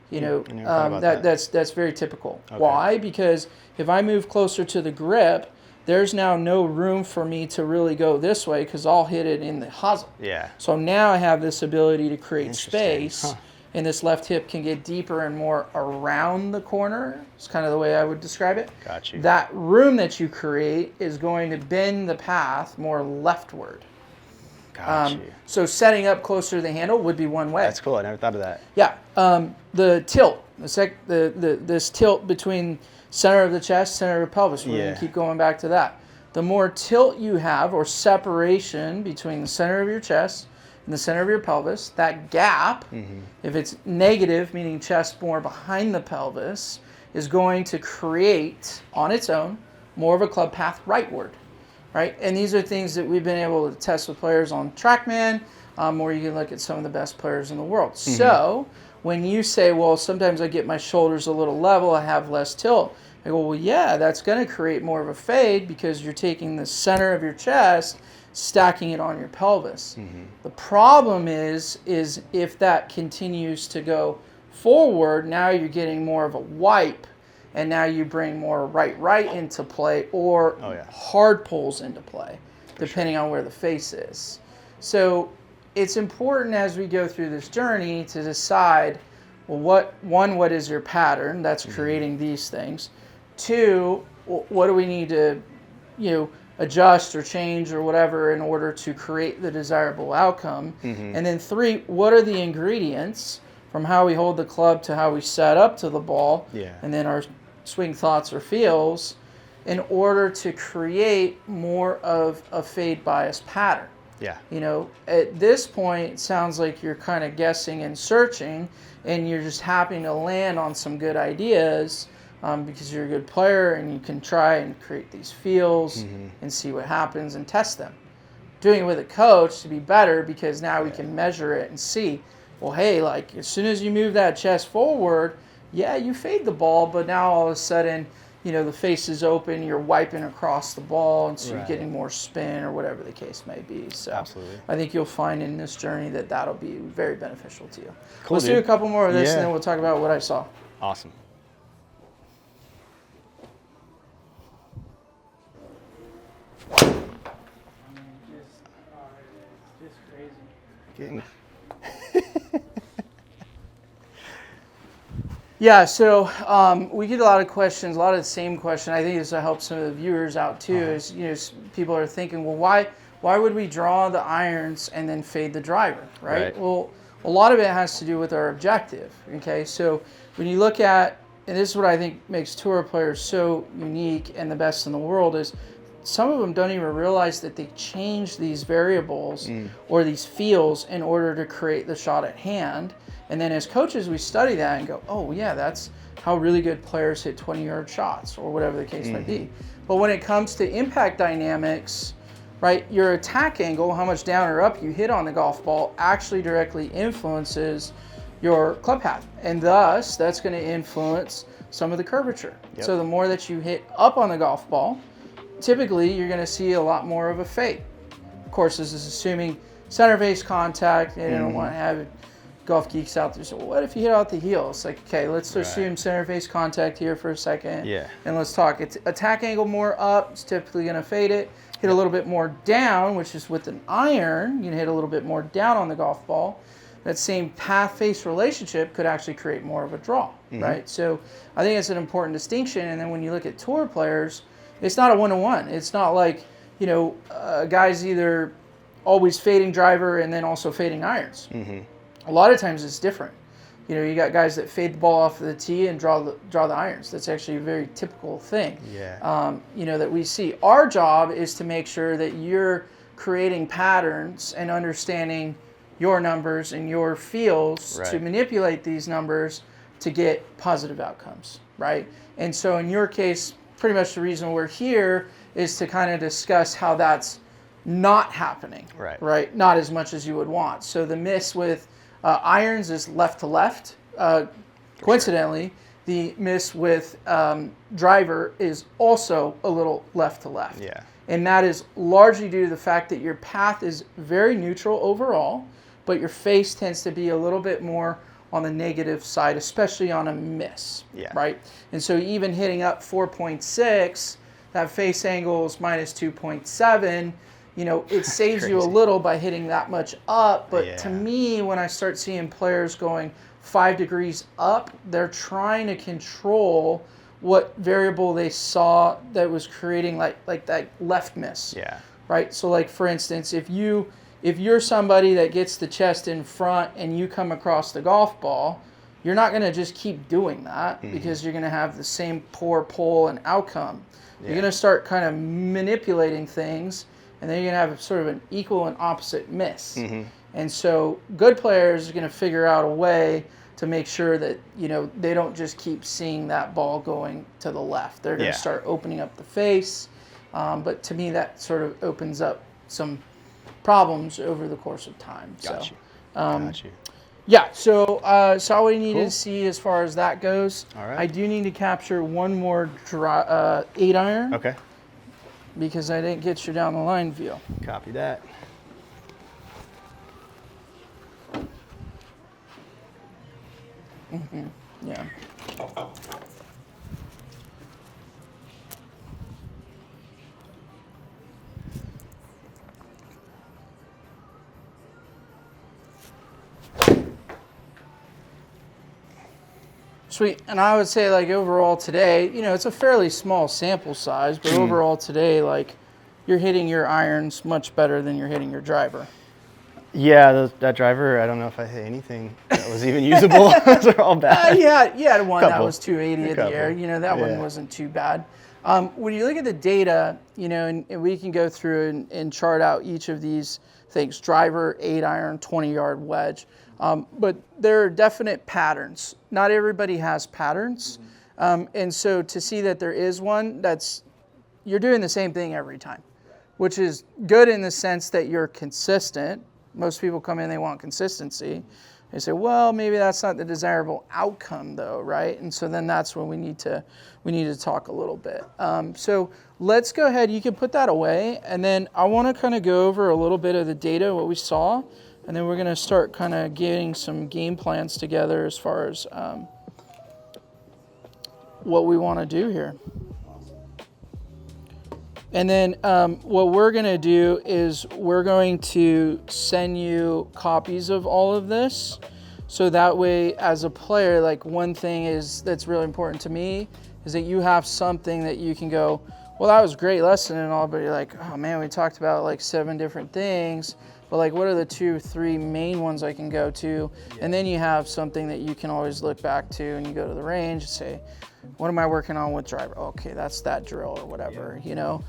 You know, that's very typical. Why? Because if I move closer to the grip, there's now no room for me to really go this way because I'll hit it in the hosel. So now I have this ability to create space, and this left hip can get deeper and more around the corner. It's kind of the way I would describe it. Got you. That room that you create is going to bend the path more leftward. Got you. So setting up closer to the handle would be one way. That's cool. I never thought of that. Yeah. The tilt, this tilt between center of the chest, center of the pelvis. We're going to keep going back to that. The more tilt you have, or separation between the center of your chest and the center of your pelvis, that gap, if it's negative, meaning chest more behind the pelvis, is going to create, on its own, more of a club path rightward. Right? And these are things that we've been able to test with players on TrackMan, or you can look at some of the best players in the world. So when you say, well, sometimes I get my shoulders a little level, I have less tilt, I go, well, yeah, that's going to create more of a fade because you're taking the center of your chest, stacking it on your pelvis. The problem is if that continues to go forward, now you're getting more of a wipe, and now you bring more right into play, or hard pulls into play, depending on where the face is. So it's important as we go through this journey to decide, well, what is your pattern that's creating these things? 2, what do we need to, you know, adjust or change or whatever in order to create the desirable outcome? And then 3, what are the ingredients from how we hold the club to how we set up to the ball, and then our swing thoughts or feels, in order to create more of a fade bias pattern. You know, at this point, it sounds like you're kind of guessing and searching, and you're just happy to land on some good ideas because you're a good player and you can try and create these feels and see what happens and test them. Doing it with a coach to be better, because now we can measure it and see, well, hey, like as soon as you move that chest forward, yeah, you fade the ball, but now all of a sudden, you know, the face is open, you're wiping across the ball, and so you're getting more spin or whatever the case may be. So I think you'll find in this journey that that'll be very beneficial to you. Cool, Let's do a couple more of this, and then we'll talk about what I saw. Awesome. Just crazy. Getting Yeah, so we get a lot of questions, a lot of the same question. I think this will help some of the viewers out too. Is, you know, people are thinking, well, why would we draw the irons and then fade the driver, right? Well, a lot of it has to do with our objective. Okay, so when you look at, and this is what I think makes tour players so unique and the best in the world, is some of them don't even realize that they change these variables or these feels in order to create the shot at hand. And then as coaches, we study that and go, oh yeah, that's how really good players hit 20-yard shots or whatever the case might be. But when it comes to impact dynamics, right, your attack angle, how much down or up you hit on the golf ball, actually directly influences your club path. And thus, that's going to influence some of the curvature. So the more that you hit up on the golf ball, typically you're going to see a lot more of a fade. Of course, this is assuming center face contact, and you don't want to have golf geeks out there say, well, what if you hit out the heel? It's like, okay, let's assume center face contact here for a second. Yeah. And let's talk. It's attack angle more up. It's typically going to fade it. Hit a little bit more down, which is with an iron. You can hit a little bit more down on the golf ball. That same path-face relationship could actually create more of a draw, right? So I think it's an important distinction. And then when you look at tour players, it's not a one-to-one. It's not like, you know, guys either always fading driver and then also fading irons. A lot of times it's different. You know, you got guys that fade the ball off of the tee and draw the irons. That's actually a very typical thing. Yeah. You know, that we see. Our job is to make sure that you're creating patterns and understanding your numbers and your feels to manipulate these numbers to get positive outcomes, right? And so in your case, pretty much the reason we're here is to kind of discuss how that's not happening, right? Not as much as you would want. So the miss with irons is left to left. Coincidentally, the miss with driver is also a little left to left. Yeah. And that is largely due to the fact that your path is very neutral overall, but your face tends to be a little bit more on the negative side, especially on a miss, right? And so even hitting up 4.6, that face angle is minus 2.7, you know, it saves you a little by hitting that much up. But to me, when I start seeing players going 5 degrees up, they're trying to control what variable they saw that was creating like that left miss. Yeah. Right? So like, for instance, if you're somebody that gets the chest in front and you come across the golf ball, you're not going to just keep doing that because you're going to have the same poor pull and outcome. You're going to start kind of manipulating things, and then you're going to have sort of an equal and opposite miss. And so good players are going to figure out a way to make sure that, you know, they don't just keep seeing that ball going to the left. They're going to start opening up the face. But to me, that sort of opens up some problems over the course of time. Got you. Yeah, so saw what you needed to see as far as that goes. All right. I do need to capture one more 8-iron. Okay. Because I didn't get your down the line view. Copy that. Yeah. Sweet. And I would say, like, overall today, you know, it's a fairly small sample size, but overall today, like, you're hitting your irons much better than you're hitting your driver. Yeah, that driver, I don't know if I hit anything that was even usable. Those are all bad. You had one that was 280 in the air. You know, that one wasn't too bad. When you look at the data, you know, and we can go through and chart out each of these things: driver, 8-iron, 20-yard wedge. But there are definite patterns. Not everybody has patterns. And so to see that there is one, you're doing the same thing every time, which is good in the sense that you're consistent. Most people come in, they want consistency. They say, well, maybe that's not the desirable outcome though, right? And so then that's when we need to talk a little bit. So let's go ahead, you can put that away, and then I want to kind of go over a little bit of the data, what we saw, and then we're going to start kind of getting some game plans together as far as what we want to do here. And then what we're going to do is we're going to send you copies of all of this. So that way, as a player, like, one thing that's really important to me is that you have something that you can go, well, that was a great lesson and all, but you're like, oh man, we talked about like 7 different things, but like, what are the 2 or 3 main ones I can go to? And then you have something that you can always look back to, and you go to the range and say, what am I working on with driver? Okay, that's that drill or whatever, you know.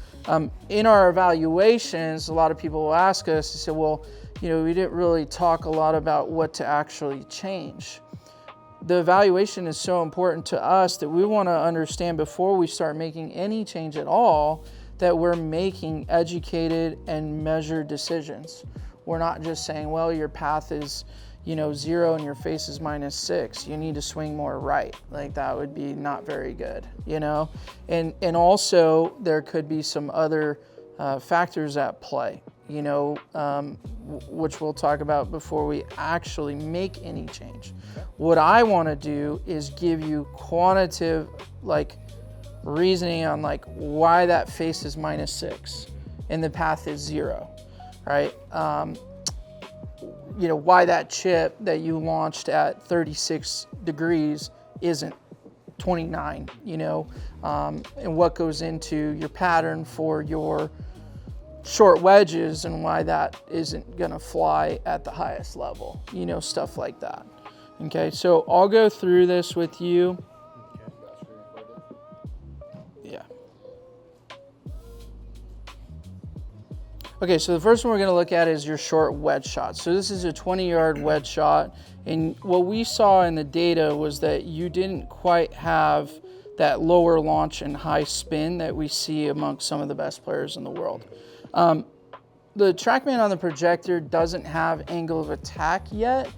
In our evaluations, a lot of people will ask us, they say, well, you know, we didn't really talk a lot about what to actually change. The evaluation is so important to us that we want to understand before we start making any change at all that we're making educated and measured decisions. We're not just saying, well, your path is, you know, 0 and your face is -6. You need to swing more right. Like, that would be not very good, you know? And also there could be some other factors at play. which we'll talk about before we actually make any change. Okay. What I want to do is give you quantitative, reasoning on why that face is -6 and the path is 0, right? Why that chip that you launched at 36 degrees isn't 29, and what goes into your pattern for your short wedges and why that isn't gonna fly at the highest level, stuff like that. Okay, so I'll go through this with you. Yeah. Okay, so the first one we're gonna look at is your short wedge shot. So this is a 20-yard wedge shot, and what we saw in the data was that you didn't quite have that lower launch and high spin that we see amongst some of the best players in the world. The TrackMan on the projector doesn't have angle of attack yet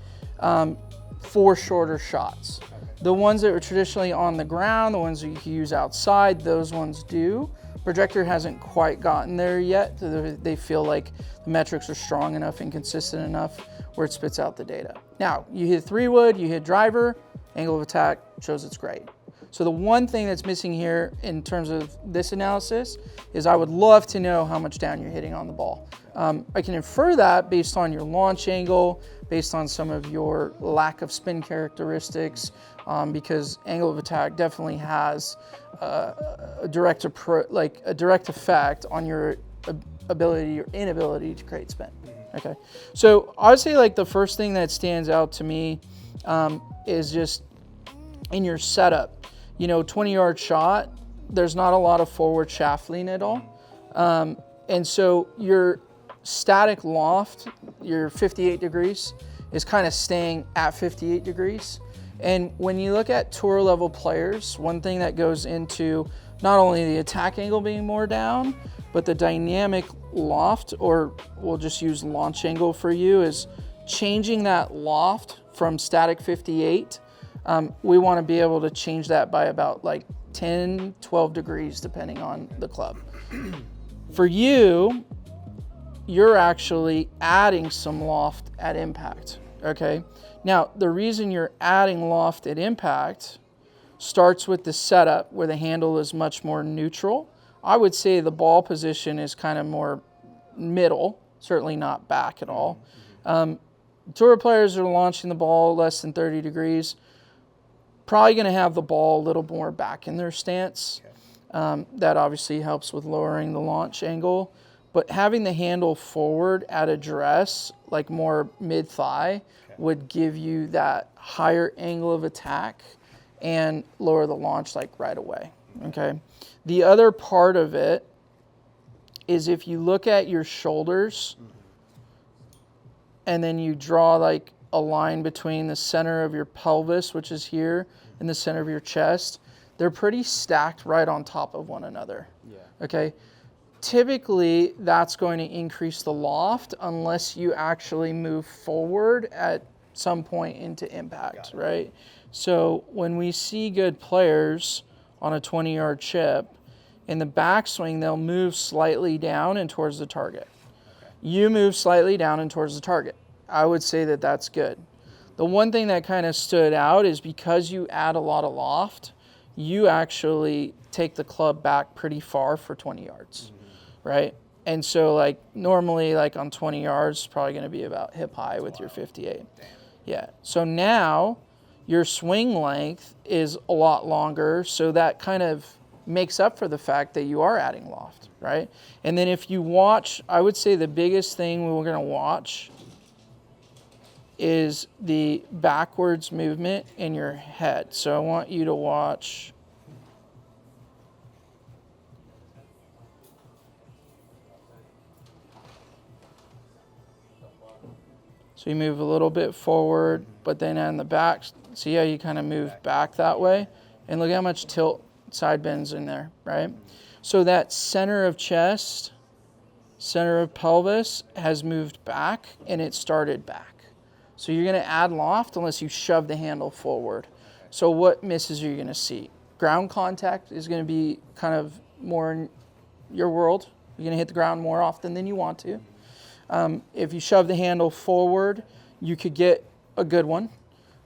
for shorter shots. The ones that were traditionally on the ground, the ones that you can use outside, those ones do. Projector hasn't quite gotten there yet. They feel like the metrics are strong enough and consistent enough where it spits out the data. Now, you hit 3-wood, you hit driver, angle of attack shows it's great. So the one thing that's missing here in terms of this analysis is I would love to know how much down you're hitting on the ball. I can infer that based on your launch angle, based on some of your lack of spin characteristics, because angle of attack definitely has a direct effect on your ability or inability to create spin. Okay, so I would say the first thing that stands out to me is just in your setup. 20-yard shot, there's not a lot of forward shaft lean at all. And so your static loft, your 58 degrees, is kind of staying at 58 degrees. And when you look at tour level players, one thing that goes into not only the attack angle being more down, but the dynamic loft, or we'll just use launch angle for you, is changing that loft from static 58. We want to be able to change that by about 10, 12 degrees, depending on the club. For you, you're actually adding some loft at impact, okay? Now, the reason you're adding loft at impact starts with the setup where the handle is much more neutral. I would say the ball position is kind of more middle, certainly not back at all. Tour players are launching the ball less than 30 degrees, probably going to have the ball a little more back in their stance. That obviously helps with lowering the launch angle. But having the handle forward at address, more mid-thigh, would give you that higher angle of attack and lower the launch right away, okay? The other part of it is if you look at your shoulders and then you draw a line between the center of your pelvis, which is here, and the center of your chest, they're pretty stacked right on top of one another. Yeah. Okay? Typically, that's going to increase the loft unless you actually move forward at some point into impact, right? So when we see good players on a 20-yard chip, in the backswing, they'll move slightly down and towards the target. Okay. You move slightly down and towards the target. I would say that that's good. The one thing that kind of stood out is because you add a lot of loft, you actually take the club back pretty far for 20 yards, right? And so normally on 20 yards, probably going to be about hip high with your 58. Damn. Yeah. So now your swing length is a lot longer, so that kind of makes up for the fact that you are adding loft, right? And then if you watch, I would say the biggest thing we're going to watch is the backwards movement in your head. So I want you to watch. So you move a little bit forward, but then on the back, see how you kind of move back that way? And look how much tilt side bends in there, right? So that center of chest, center of pelvis has moved back and it started back. So you're going to add loft unless you shove the handle forward. So what misses are you going to see? Ground contact is going to be kind of more in your world. You're going to hit the ground more often than you want to. If you shove the handle forward, you could get a good one,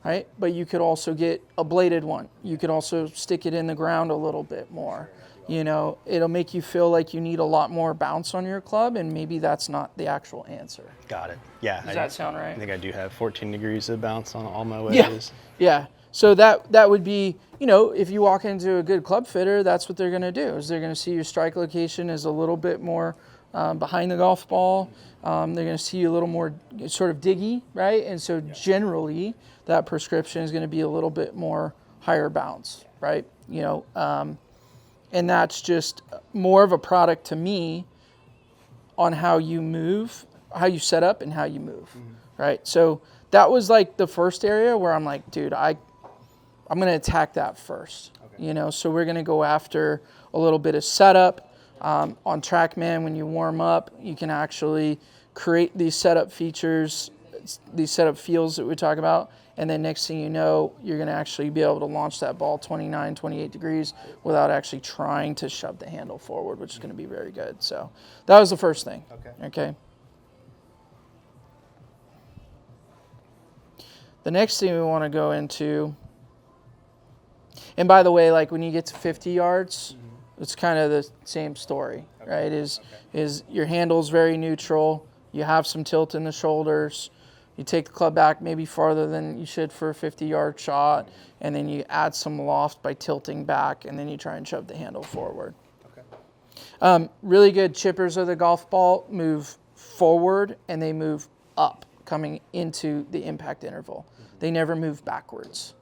right? But you could also get a bladed one. You could also stick it in the ground a little bit more. You know, it'll make you feel like you need a lot more bounce on your club, and maybe that's not the actual answer. Got it. Yeah. Does that sound right? I think I do have 14 degrees of bounce on all my wedges. Yeah. So that would be, you know, if you walk into a good club fitter, that's what they're going to do. Is they're going to see your strike location is a little bit more behind the golf ball. They're going to see you a little more sort of diggy, right? And so generally, that prescription is going to be a little bit more higher bounce, right? You know, and that's just more of a product to me on how you move, how you set up and how you move, right? So that was like the first area where I'm like, dude, I'm going to attack that first, you know? So we're going to go after a little bit of setup. On TrackMan, when you warm up, you can actually create these setup features, these setup feels that we talk about, and then next thing you know, you're going to actually be able to launch that ball 29, 28 degrees without actually trying to shove the handle forward, which is going to be very good. So that was the first thing. Okay. The next thing we want to go into, and by the way, like when you get to 50 yards, it's kind of the same story, right? Is your handle's very neutral. You have some tilt in the shoulders. You take the club back maybe farther than you should for a 50-yard shot, and then you add some loft by tilting back, and then you try and shove the handle forward. Really good chippers of the golf ball move forward, and they move up coming into the impact interval. They never move backwards.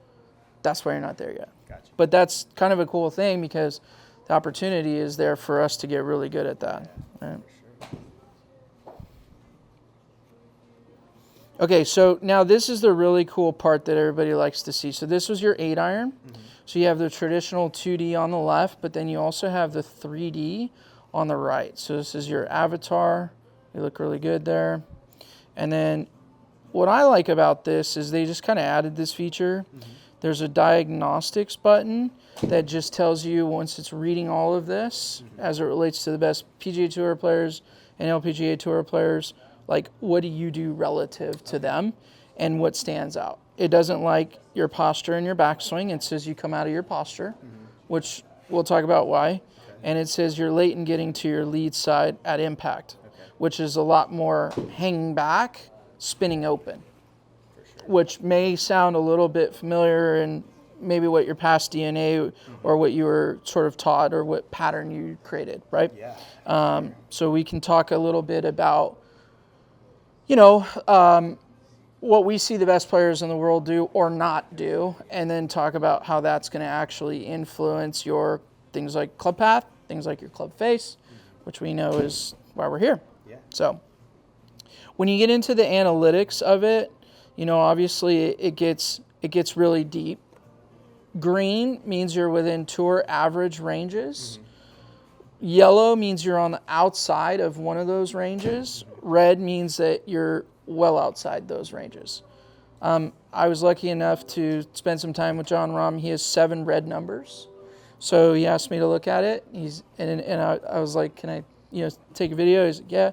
That's why you're not there yet. Gotcha. But that's kind of a cool thing because the opportunity is there for us to get really good at that. Right? Okay, so now this is the really cool part that everybody likes to see. So this was your 8-iron. So you have the traditional 2D on the left, but then you also have the 3D on the right. So this is your avatar. You look really good there. And then what I like about this is they just kind of added this feature. There's a diagnostics button that just tells you, once it's reading all of this, as it relates to the best PGA Tour players and LPGA Tour players, like what do you do relative to them and what stands out. It doesn't like your posture and your backswing. It says you come out of your posture, which we'll talk about why. And it says you're late in getting to your lead side at impact, which is a lot more hanging back, spinning open, which may sound a little bit familiar and maybe what your past DNA or what you were sort of taught or what pattern you created, right? So we can talk a little bit about, you know, what we see the best players in the world do or not do, and then talk about how that's going to actually influence your things like club path, things like your club face, which we know is why we're here. So when you get into the analytics of it, you know, obviously it gets really deep. Green means you're within tour average ranges. Yellow means you're on the outside of one of those ranges. Red means that you're well outside those ranges. I was lucky enough to spend some time with John Rahm. He has 7 red numbers. So he asked me to look at it. I was like, can I take a video? He's like, yeah.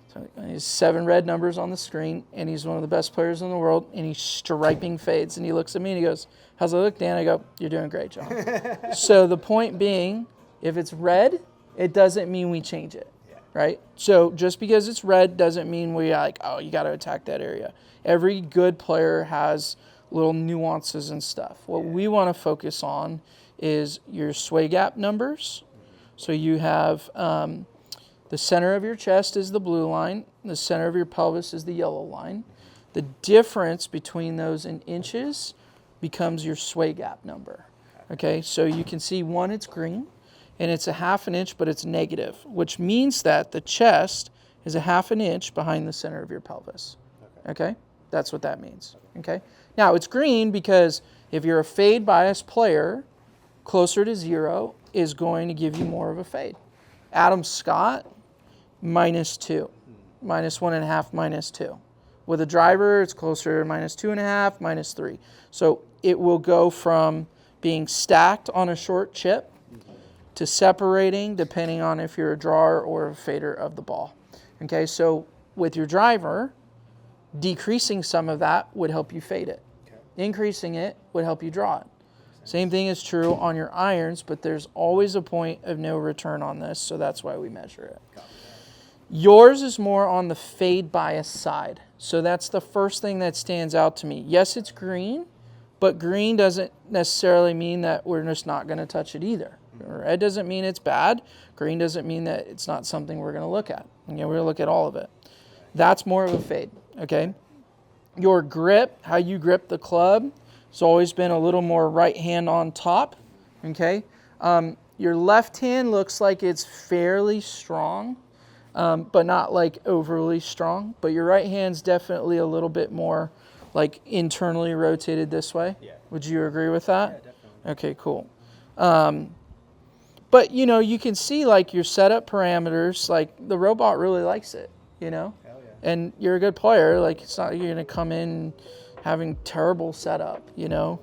So he has 7 red numbers on the screen, and he's one of the best players in the world, and he's striping fades. And he looks at me and he goes, how's it look, Dan? I go, you're doing great, John. So the point being, if it's red, it doesn't mean we change it, right? So just because it's red doesn't mean we like, oh, you got to attack that area. Every good player has little nuances and stuff. What we want to focus on is your sway gap numbers. So you have the center of your chest is the blue line. The center of your pelvis is the yellow line. The difference between those in inches becomes your sway gap number. Okay, so you can see one, it's green, and it's a 1/2 inch, but it's negative, which means that the chest is a 1/2 inch behind the center of your pelvis. Okay, that's what that means. Okay, now it's green because if you're a fade bias player, closer to 0 is going to give you more of a fade. Adam Scott, -2, -1.5, -2. With a driver, it's closer to -2.5, -3. So it will go from being stacked on a short chip to separating depending on if you're a drawer or a fader of the ball. Okay, so with your driver, decreasing some of that would help you fade it. Okay. Increasing it would help you draw it. Same thing is true on your irons, but there's always a point of no return on this, so that's why we measure it. Yours is more on the fade bias side. So that's the first thing that stands out to me. Yes, it's green, but green doesn't necessarily mean that we're just not going to touch it either. Red doesn't mean it's bad. Green doesn't mean that it's not something we're going to look at. We're going to look at all of it. That's more of a fade, okay? Your grip, how you grip the club, it's always been a little more right hand on top, okay? Your left hand looks like it's fairly strong, but not like overly strong. But your right hand's definitely a little bit more like internally rotated this way. Yeah. Would you agree with that? Yeah, definitely. Okay, cool. But you know, you can see like your setup parameters, like the robot really likes it, you know? Hell yeah. And you're a good player, like it's not you're gonna come in having terrible setup, you know?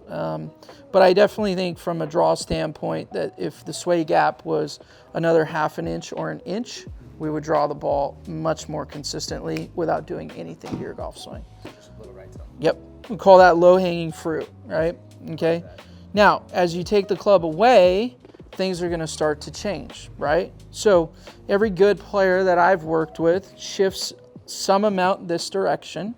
But I definitely think from a draw standpoint that if the sway gap was another half an inch or an inch, we would draw the ball much more consistently without doing anything to your golf swing. Just a little right toe. Yep, we call that low-hanging fruit, right? Okay. Now, as you take the club away, things are going to start to change, right? So every good player that I've worked with shifts some amount this direction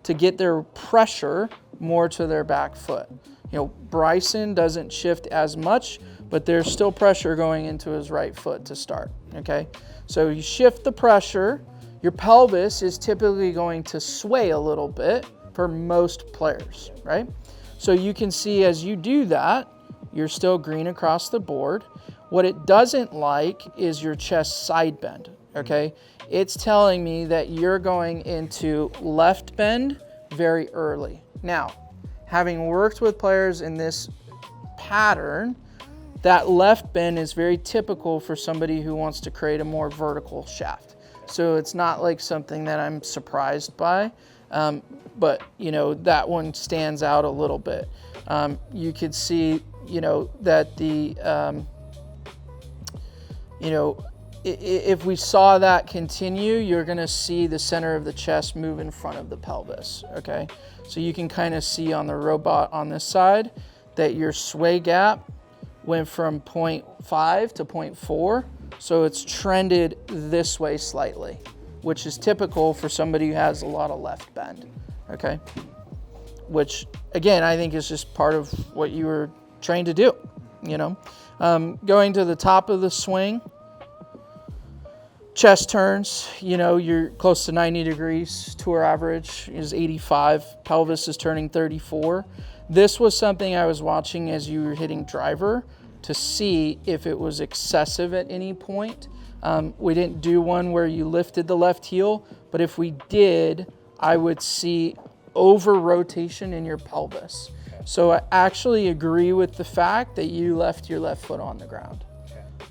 to get their pressure more to their back foot. You know, Bryson doesn't shift as much, but there's still pressure going into his right foot to start, okay? So you shift the pressure, your pelvis is typically going to sway a little bit for most players, right? So you can see as you do that, you're still green across the board. What it doesn't like is your chest side bend, okay? It's telling me that you're going into left bend very early. Now, having worked with players in this pattern, that left bend is very typical for somebody who wants to create a more vertical shaft. So it's not like something that I'm surprised by, but you know, that one stands out a little bit. You could see, you know, that the, you know, if we saw that continue, you're going to see the center of the chest move in front of the pelvis, okay? So you can kind of see on the robot on this side that your sway gap went from 0.5 to 0.4, so it's trended this way slightly, which is typical for somebody who has a lot of left bend, okay? Which, again, I think is just part of what you were trained to do, you know? Going to the top of the swing, chest turns, you know, you're close to 90 degrees. Tour average is 85. Pelvis is turning 34. This was something I was watching as you were hitting driver to see if it was excessive at any point. We didn't do one where you lifted the left heel, but if we did, I would see over rotation in your pelvis. So I actually agree with the fact that you left your left foot on the ground.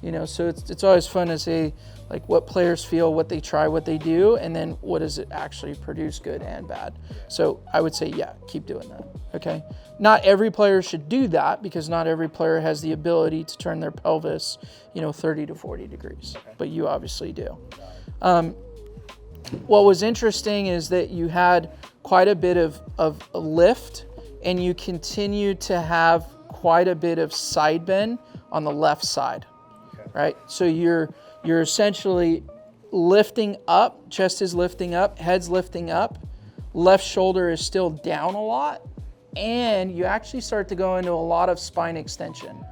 You know, so it's always fun to say like what players feel, what they try, what they do, and then what does it actually produce, good and bad. So I would say, yeah, keep doing that, okay? Not every player should do that because not every player has the ability to turn their pelvis, you know, 30 to 40 degrees, but you obviously do. What was interesting is that you had quite a bit of lift and you continued to have quite a bit of side bend on the left side, right? So you're essentially lifting up, chest is lifting up, head's lifting up, left shoulder is still down a lot, and you actually start to go into a lot of spine extension.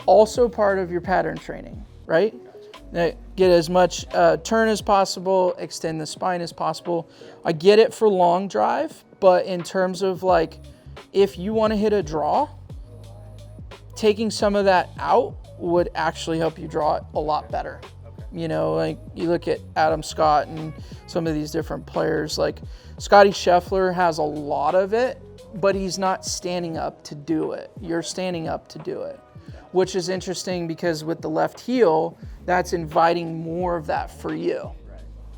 Also part of your pattern training, right? Get as much turn as possible, extend the spine as possible. I get it for long drive, but in terms of like, if you want to hit a draw, taking some of that out would actually help you draw it a lot better. You know, like you look at Adam Scott and some of these different players, like Scotty Scheffler has a lot of it, but he's not standing up to do it. You're standing up to do it, which is interesting because with the left heel, that's inviting more of that for you.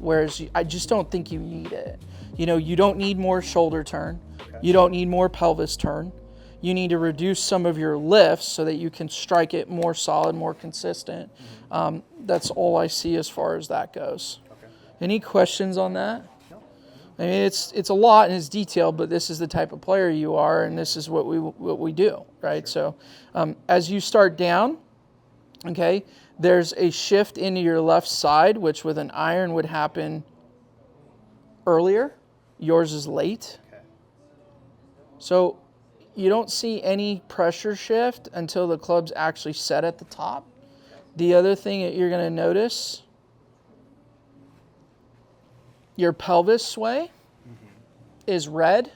Whereas I just don't think you need it. You know, you don't need more shoulder turn. You don't need more pelvis turn. You need to reduce some of your lifts so that you can strike it more solid, more consistent. That's all I see as far as that goes. Any questions on that? I mean, it's a lot and it's detailed, but this is the type of player you are, and this is what we do, right? So, as you start down, okay, there's a shift into your left side, which with an iron would happen earlier. Yours is late. Okay. So, you don't see any pressure shift until the club's actually set at the top. The other thing that you're going to notice, your pelvis sway is red,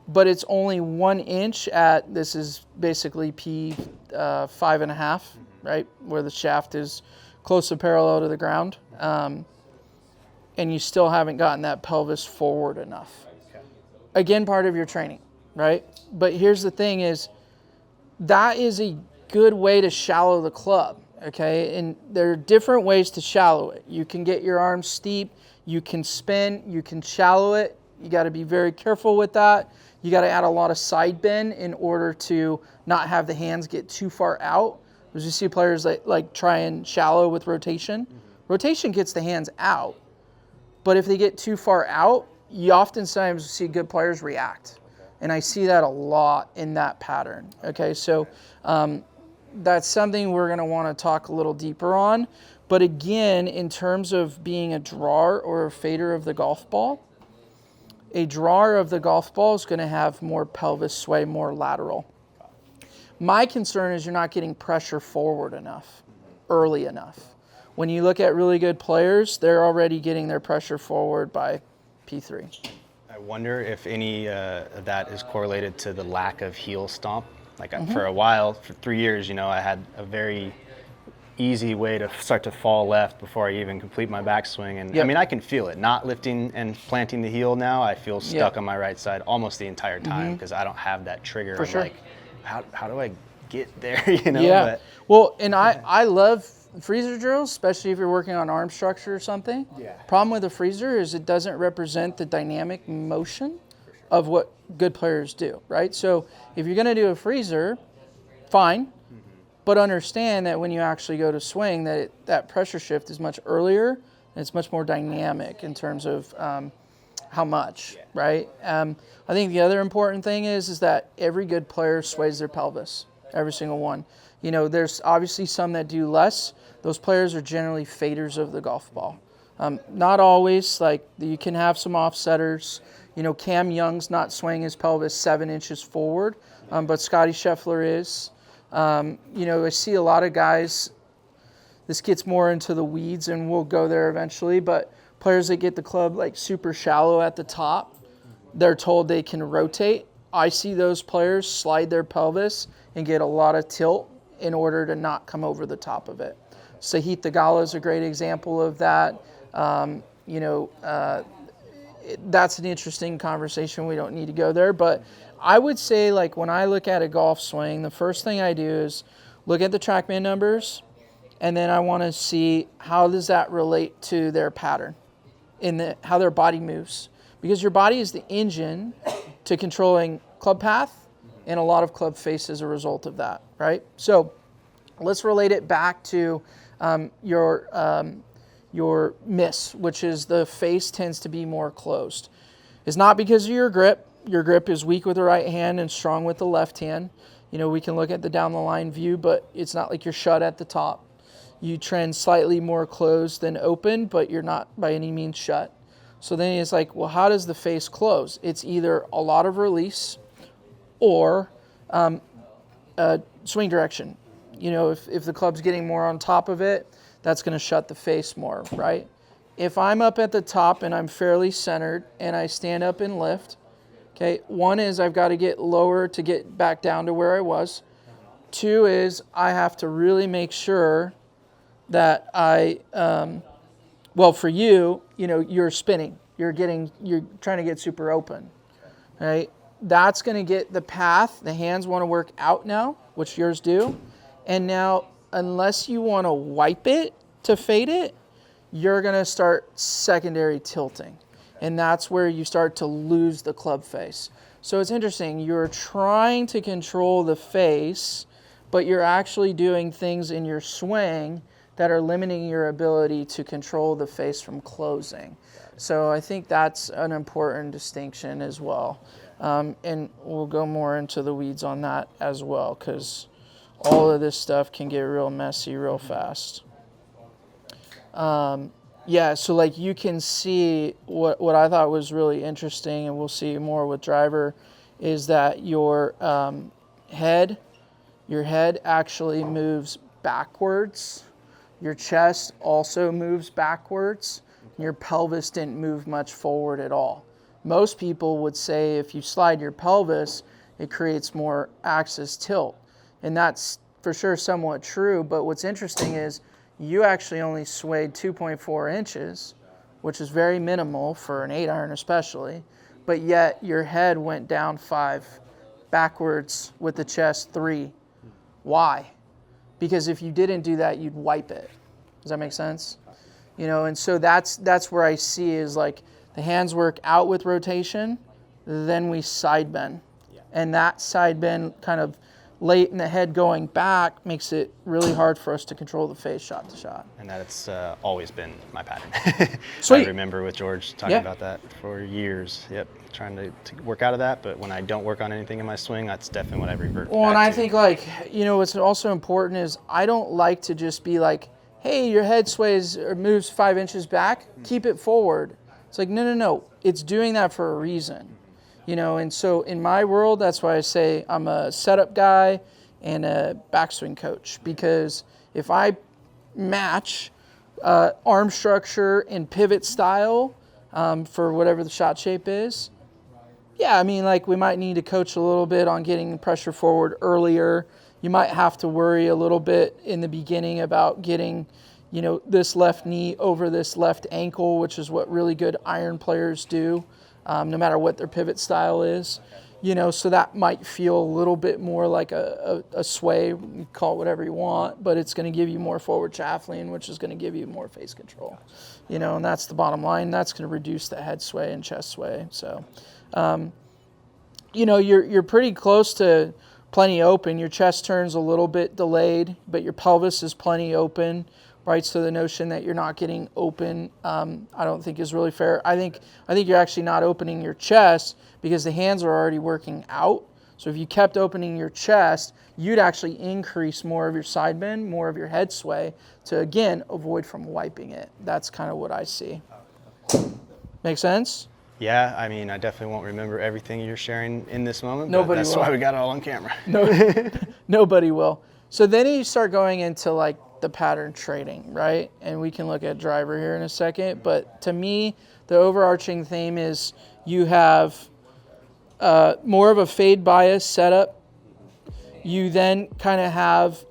but it's only 1 inch at, this is basically P 5.5, right? Where the shaft is close to parallel to the ground. And you still haven't gotten that pelvis forward enough. Again, part of your training, right? But here's the thing is, that is a good way to shallow the club, okay? And there are different ways to shallow it. You can get your arms steep, you can spin, you can shallow it. You got to be very careful with that. You got to add a lot of side bend in order to not have the hands get too far out. Because you see players like try and shallow with rotation. Rotation gets the hands out. But if they get too far out, you oftentimes see good players react. And I see that a lot in that pattern. Okay, so that's something we're going to want to talk a little deeper on. But again, in terms of being a drawer or a fader of the golf ball, a drawer of the golf ball is going to have more pelvis sway, more lateral. My concern is you're not getting pressure forward enough, early enough. When you look at really good players, they're already getting their pressure forward by P3. I wonder if any of that is correlated to the lack of heel stomp. Like for a while, for 3 years, I had a very easy way to start to fall left before I even complete my backswing. And I mean, I can feel it. Not lifting and planting the heel now, I feel stuck on my right side almost the entire time because I don't have that trigger of like, how do I get there, Yeah. But, well, and I love freezer drills, especially if you're working on arm structure or something. Yeah. Problem with a freezer is it doesn't represent the dynamic motion of what good players do, right? So if you're going to do a freezer, fine. But understand that when you actually go to swing, that pressure shift is much earlier and it's much more dynamic in terms of how much, right? I think the other important thing is that every good player sways their pelvis, every single one. There's obviously some that do less. Those players are generally faders of the golf ball. Not always, like you can have some offsetters. Cam Young's not swaying his pelvis 7 inches forward, but Scotty Scheffler is. I see a lot of guys, this gets more into the weeds and we'll go there eventually, but players that get the club like super shallow at the top, they're told they can rotate. I see those players slide their pelvis and get a lot of tilt in order to not come over the top of it. Sahith Theegala is a great example of that. That's an interesting conversation. We don't need to go there, but I would say, like, when I look at a golf swing, the first thing I do is look at the TrackMan numbers, and then I want to see how does that relate to their pattern, how their body moves. Because your body is the engine to controlling club path and a lot of club face as a result of that, right? So let's relate it back to your miss, which is the face tends to be more closed. It's not because of your grip. Your grip is weak with the right hand and strong with the left hand. We can look at the down the line view, but it's not like you're shut at the top. You trend slightly more closed than open, but you're not by any means shut. So then it's like, well, how does the face close? It's either a lot of release or swing direction. If the club's getting more on top of it, that's going to shut the face more, right? If I'm up at the top and I'm fairly centered and I stand up and lift, okay, one is I've got to get lower to get back down to where I was. Two is I have to really make sure that for you, you're spinning. You're trying to get super open, right? That's going to get the path. The hands want to work out now, which yours do. And now, unless you want to wipe it to fade it, you're going to start secondary tilting. And that's where you start to lose the club face. So it's interesting. You're trying to control the face, but you're actually doing things in your swing that are limiting your ability to control the face from closing. So I think that's an important distinction as well. And we'll go more into the weeds on that as well, because all of this stuff can get real messy real fast. Yeah, so like you can see what I thought was really interesting, and we'll see more with driver, is that your head actually moves backwards. Your chest also moves backwards. Your pelvis didn't move much forward at all. Most people would say if you slide your pelvis, it creates more axis tilt. And that's for sure somewhat true, but what's interesting is you actually only swayed 2.4 inches, which is very minimal for an 8-iron especially, but yet your head went down 5, backwards with the chest 3. Why? Because if you didn't do that, you'd wipe it. Does that make sense? You know, and so that's where I see is like the hands work out with rotation, then we side bend. And that side bend kind of late in the head going back makes it really hard for us to control the face shot to shot. And that's always been my pattern. Sweet. I remember with George talking about that for years. Yep, trying to work out of that. But when I don't work on anything in my swing, that's definitely what I revert Well, back and I to. think like, you know, what's also important is I don't like to just be like, hey, your head sways or moves 5 inches back, keep it forward. It's like, no, it's doing that for a reason. You know, and so in my world, that's why I say I'm a setup guy and a backswing coach, because if I match arm structure and pivot style for whatever the shot shape is, yeah, I mean, like we might need to coach a little bit on getting pressure forward earlier. You might have to worry a little bit in the beginning about getting, you know, this left knee over this left ankle, which is what really good iron players do. No matter what their pivot style is, you know, so that might feel a little bit more like a sway, you call it whatever you want, but it's going to give you more forward chaff lean, which is going to give you more face control, you know, and that's the bottom line. That's going to reduce the head sway and chest sway. So, you know, you're pretty close to plenty open. Your chest turns a little bit delayed, but your pelvis is plenty open. Right, so the notion that you're not getting open, I don't think is really fair. I think you're actually not opening your chest because the hands are already working out. So if you kept opening your chest, you'd actually increase more of your side bend, more of your head sway to, again, avoid from wiping it. That's kind of what I see. Make sense? Yeah, I mean, I definitely won't remember everything you're sharing in this moment, Nobody but that's will. why we got it all on camera. No, nobody will. So then you start going into like the pattern trading, right? And we can look at driver here in a second. But to me, the overarching theme is you have more of a fade bias setup. You then kind of have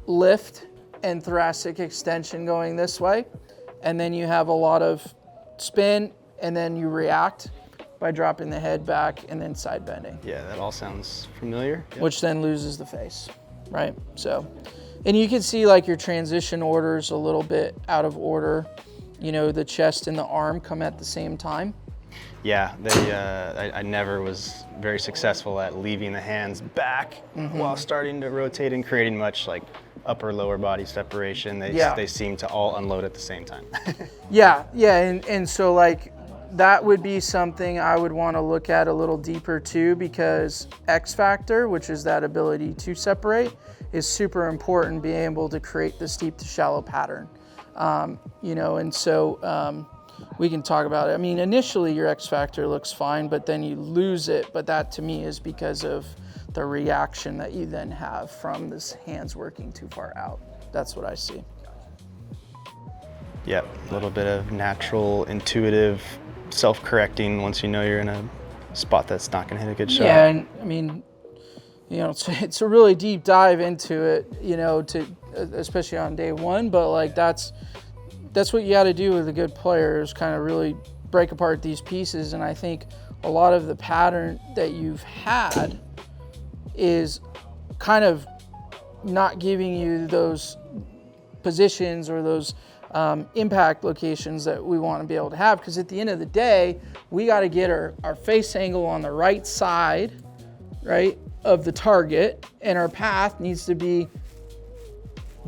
lift and thoracic extension going this way. And then you have a lot of spin, and then you react by dropping the head back and then side bending. Yeah, that all sounds familiar. Yep. Which then loses the face, right? So, and you can see like your transition order's a little bit out of order. You know, the chest and the arm come at the same time. Yeah, I never was very successful at leaving the hands back while starting to rotate and creating much like upper lower body separation. They seem to all unload at the same time. Yeah, and so like that would be something I would want to look at a little deeper too, because X factor, which is that ability to separate, is super important, being able to create the steep to shallow pattern. You know, and so we can talk about it. I mean, initially your X factor looks fine, but then you lose it. But that to me is because of the reaction that you then have from this hands working too far out. That's what I see. Yep, a little bit of natural, intuitive self-correcting once you know you're in a spot that's not going to hit a good shot. Yeah, and I mean, you know, it's a really deep dive into it, you know, to especially on day one. But like that's what you got to do with a good player, is kind of really break apart these pieces. And I think a lot of the pattern that you've had is kind of not giving you those positions or those impact locations that we want to be able to have, because at the end of the day, we got to get our face angle on the right side, right, of the target, and our path needs to be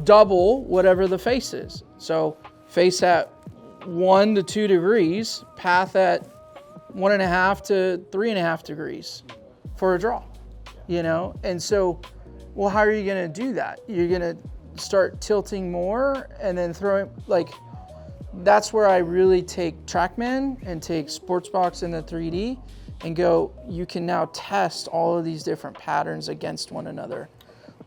double whatever the face is. So face at 1 to 2 degrees, path at 1.5 to 3.5 degrees for a draw, And so, well, how are you going to do that? You're going to start tilting more and then throwing, that's where I really take TrackMan and take Sportsbox in the 3D and go, you can now test all of these different patterns against one another.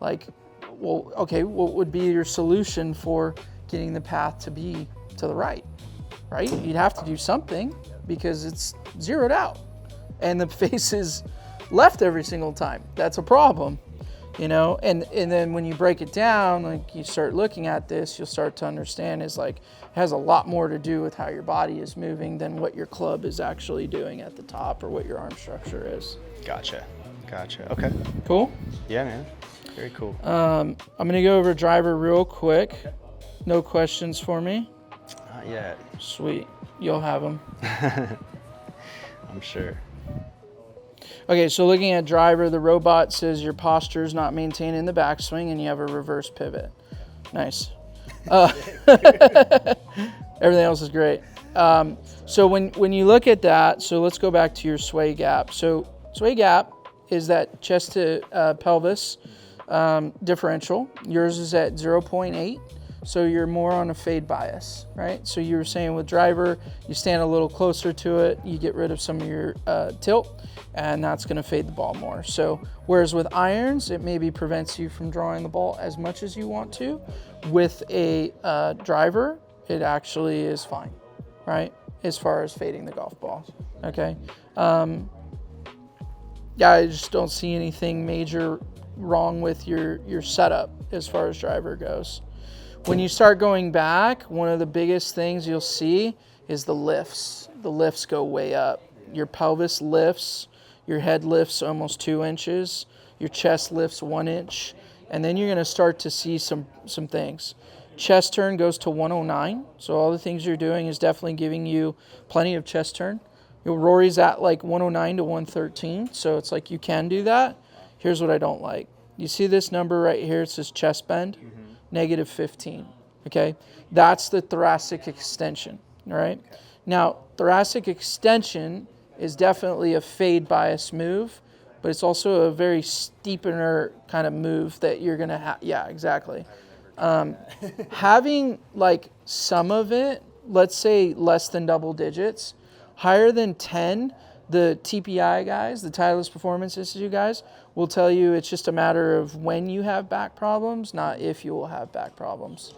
Well, okay, what would be your solution for getting the path to be to the right? You'd have to do something because it's zeroed out and the face is left every single time. That's a problem, and then when you break it down, you start looking at this, you'll start to understand it has a lot more to do with how your body is moving than what your club is actually doing at the top or what your arm structure is. Gotcha. Okay. Cool? Yeah, man. Very cool. I'm going to go over driver real quick. No questions for me? Not yet. Sweet. You'll have them. I'm sure. Okay, so looking at driver, the robot says your posture is not maintained in the backswing and you have a reverse pivot. Nice. Everything else is great. So when you look at that, so let's go back to your sway gap. So sway gap is that chest to pelvis differential. Yours is at 0.8. So you're more on a fade bias, right? So you were saying with driver, you stand a little closer to it, you get rid of some of your tilt, and that's going to fade the ball more. So whereas with irons, it maybe prevents you from drawing the ball as much as you want to. With a driver, it actually is fine, right? As far as fading the golf ball, okay? Yeah, I just don't see anything major wrong with your setup as far as driver goes. When you start going back, one of the biggest things you'll see is the lifts. The lifts go way up. Your pelvis lifts, your head lifts almost 2 inches, your chest lifts 1 inch, and then you're going to start to see some things. Chest turn goes to 109, so all the things you're doing is definitely giving you plenty of chest turn. Rory's at 109 to 113, so it's you can do that. Here's what I don't like. You see this number right here? It says chest bend. Negative 15, okay? That's the thoracic extension, all right? Okay. Now, thoracic extension is definitely a fade bias move, but it's also a very steepener kind of move that you're going to have. Yeah, exactly. Having some of it, let's say less than double digits, higher than 10, the TPI guys, the Titleist Performance Institute guys, will tell you it's just a matter of when you have back problems, not if you will have back problems,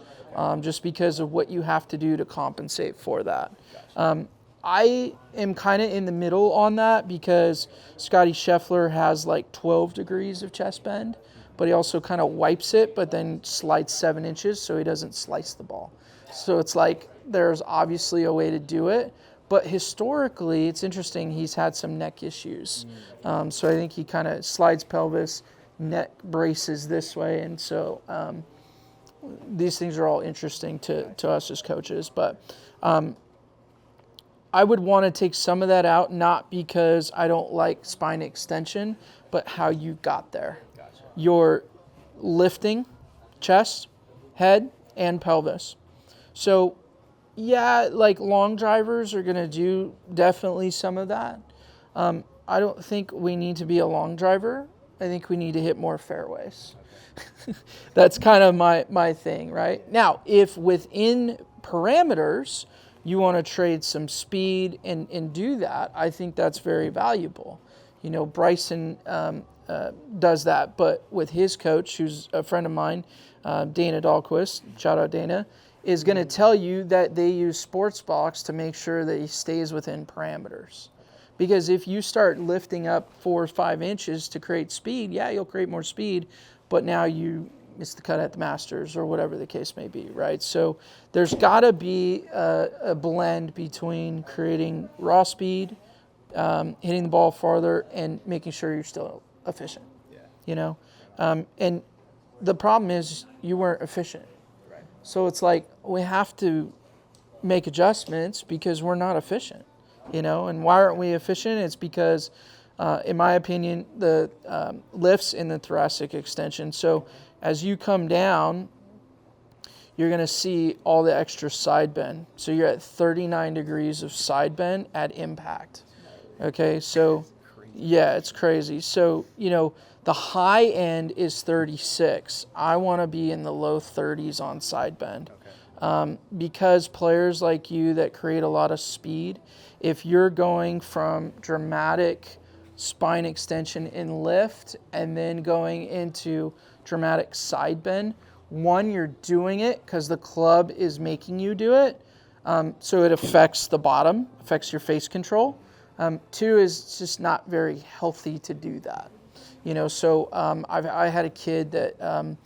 just because of what you have to do to compensate for that. I am kind of in the middle on that because Scotty Scheffler has 12 degrees of chest bend, but he also kind of wipes it, but then slides 7 inches so he doesn't slice the ball. So it's there's obviously a way to do it. But historically, it's interesting, he's had some neck issues. So I think he kind of slides pelvis, neck braces this way. And so these things are all interesting to us as coaches. But I would want to take some of that out, not because I don't like spine extension, but how you got there. Gotcha. You're lifting chest, head, and pelvis. So yeah, long drivers are going to do definitely some of that. I don't think we need to be a long driver. I think we need to hit more fairways. That's kind of my thing, right? Now, if within parameters you want to trade some speed and do that, I think that's very valuable. Bryson does that, but with his coach, who's a friend of mine, Dana Dahlquist, shout out Dana, is going to tell you that they use Sportsbox to make sure that he stays within parameters. Because if you start lifting up 4 or 5 inches to create speed, yeah, you'll create more speed, but now you miss the cut at the Masters or whatever the case may be, right? So there's got to be a blend between creating raw speed, hitting the ball farther, and making sure you're still efficient, and the problem is you weren't efficient. So it's we have to make adjustments because we're not efficient, and why aren't we efficient? It's because, in my opinion, the lifts in the thoracic extension. So as you come down, you're going to see all the extra side bend. So you're at 39 degrees of side bend at impact. Okay, so yeah, it's crazy. So, the high end is 36. I want to be in the low 30s on side bend. Because players like you that create a lot of speed, if you're going from dramatic spine extension in lift and then going into dramatic side bend, one, you're doing it because the club is making you do it. So it affects the bottom, affects your face control. Two is it's just not very healthy to do that. So I had a kid that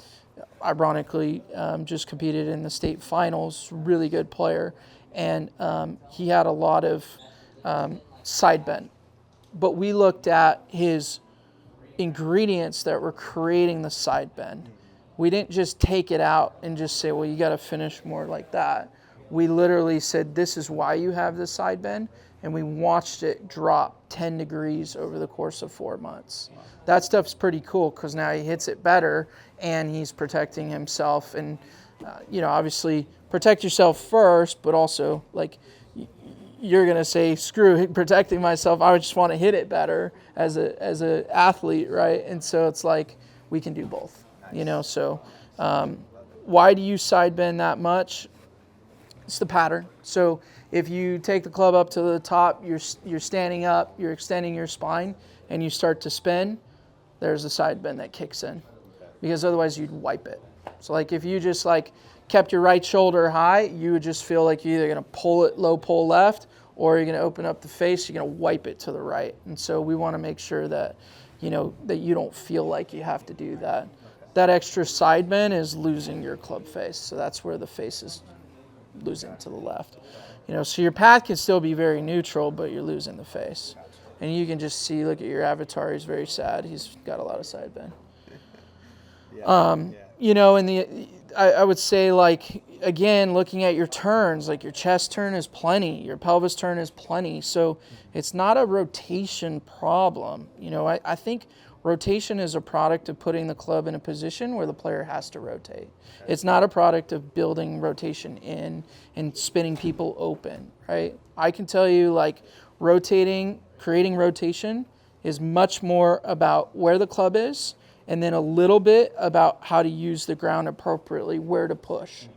ironically just competed in the state finals, really good player, and he had a lot of side bend. But we looked at his ingredients that were creating the side bend. We didn't just take it out and just say, well, you got to finish more like that. We literally said, this is why you have the side bend, and we watched it drop 10 degrees over the course of 4 months. That stuff's pretty cool because now he hits it better and he's protecting himself. And, obviously protect yourself first, but also like you're going to say, screw protecting myself. I just want to hit it better as a athlete, right? And so it's like we can do both, So why do you side bend that much? It's the pattern. So if you take the club up to the top, you're standing up, you're extending your spine, and you start to spin, there's a side bend that kicks in. Because otherwise you'd wipe it. So like if you just kept your right shoulder high, you would just feel like you're either going to pull it low pull left, or you're going to open up the face, you're going to wipe it to the right. And so we want to make sure that, that you don't feel like you have to do that. That extra side bend is losing your club face. So that's where the face is losing to the left. So your path can still be very neutral, but you're losing the face. And you can just see, look at your avatar, he's very sad. He's got a lot of side bend. And I would say, again, looking at your turns, your chest turn is plenty, your pelvis turn is plenty. So it's not a rotation problem. I think rotation is a product of putting the club in a position where the player has to rotate. It's not a product of building rotation in and spinning people open, right? I can tell you, creating rotation is much more about where the club is, and then a little bit about how to use the ground appropriately, where to push.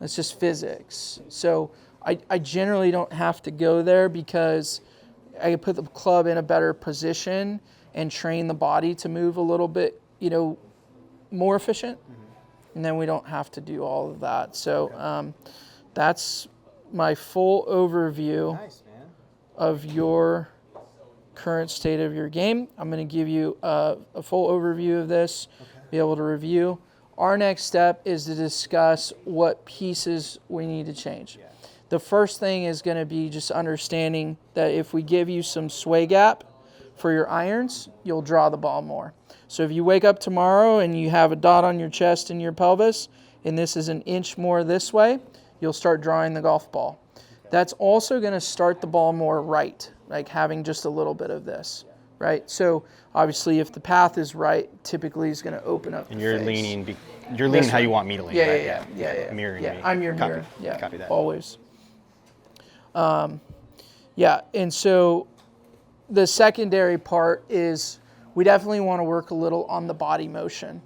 That's just physics. So I generally don't have to go there because I can put the club in a better position and train the body to move a little bit, more efficient. And then we don't have to do all of that. So that's my full overview of your current state of your game. I'm going to give you a full overview of this, be able to review. Our next step is to discuss what pieces we need to change. The first thing is going to be just understanding that if we give you some sway gap for your irons, you'll draw the ball more. So if you wake up tomorrow and you have a dot on your chest and your pelvis, and this is an inch more this way, you'll start drawing the golf ball. That's also going to start the ball more right, like having just a little bit of this, right? So obviously if the path is right, typically it's going to open up and the you're face. leaning how you want me to lean, right? Yeah. Mirroring me. I'm your Copy. mirror. Yeah, Copy that. always. And so the secondary part is we definitely want to work a little on the body motion.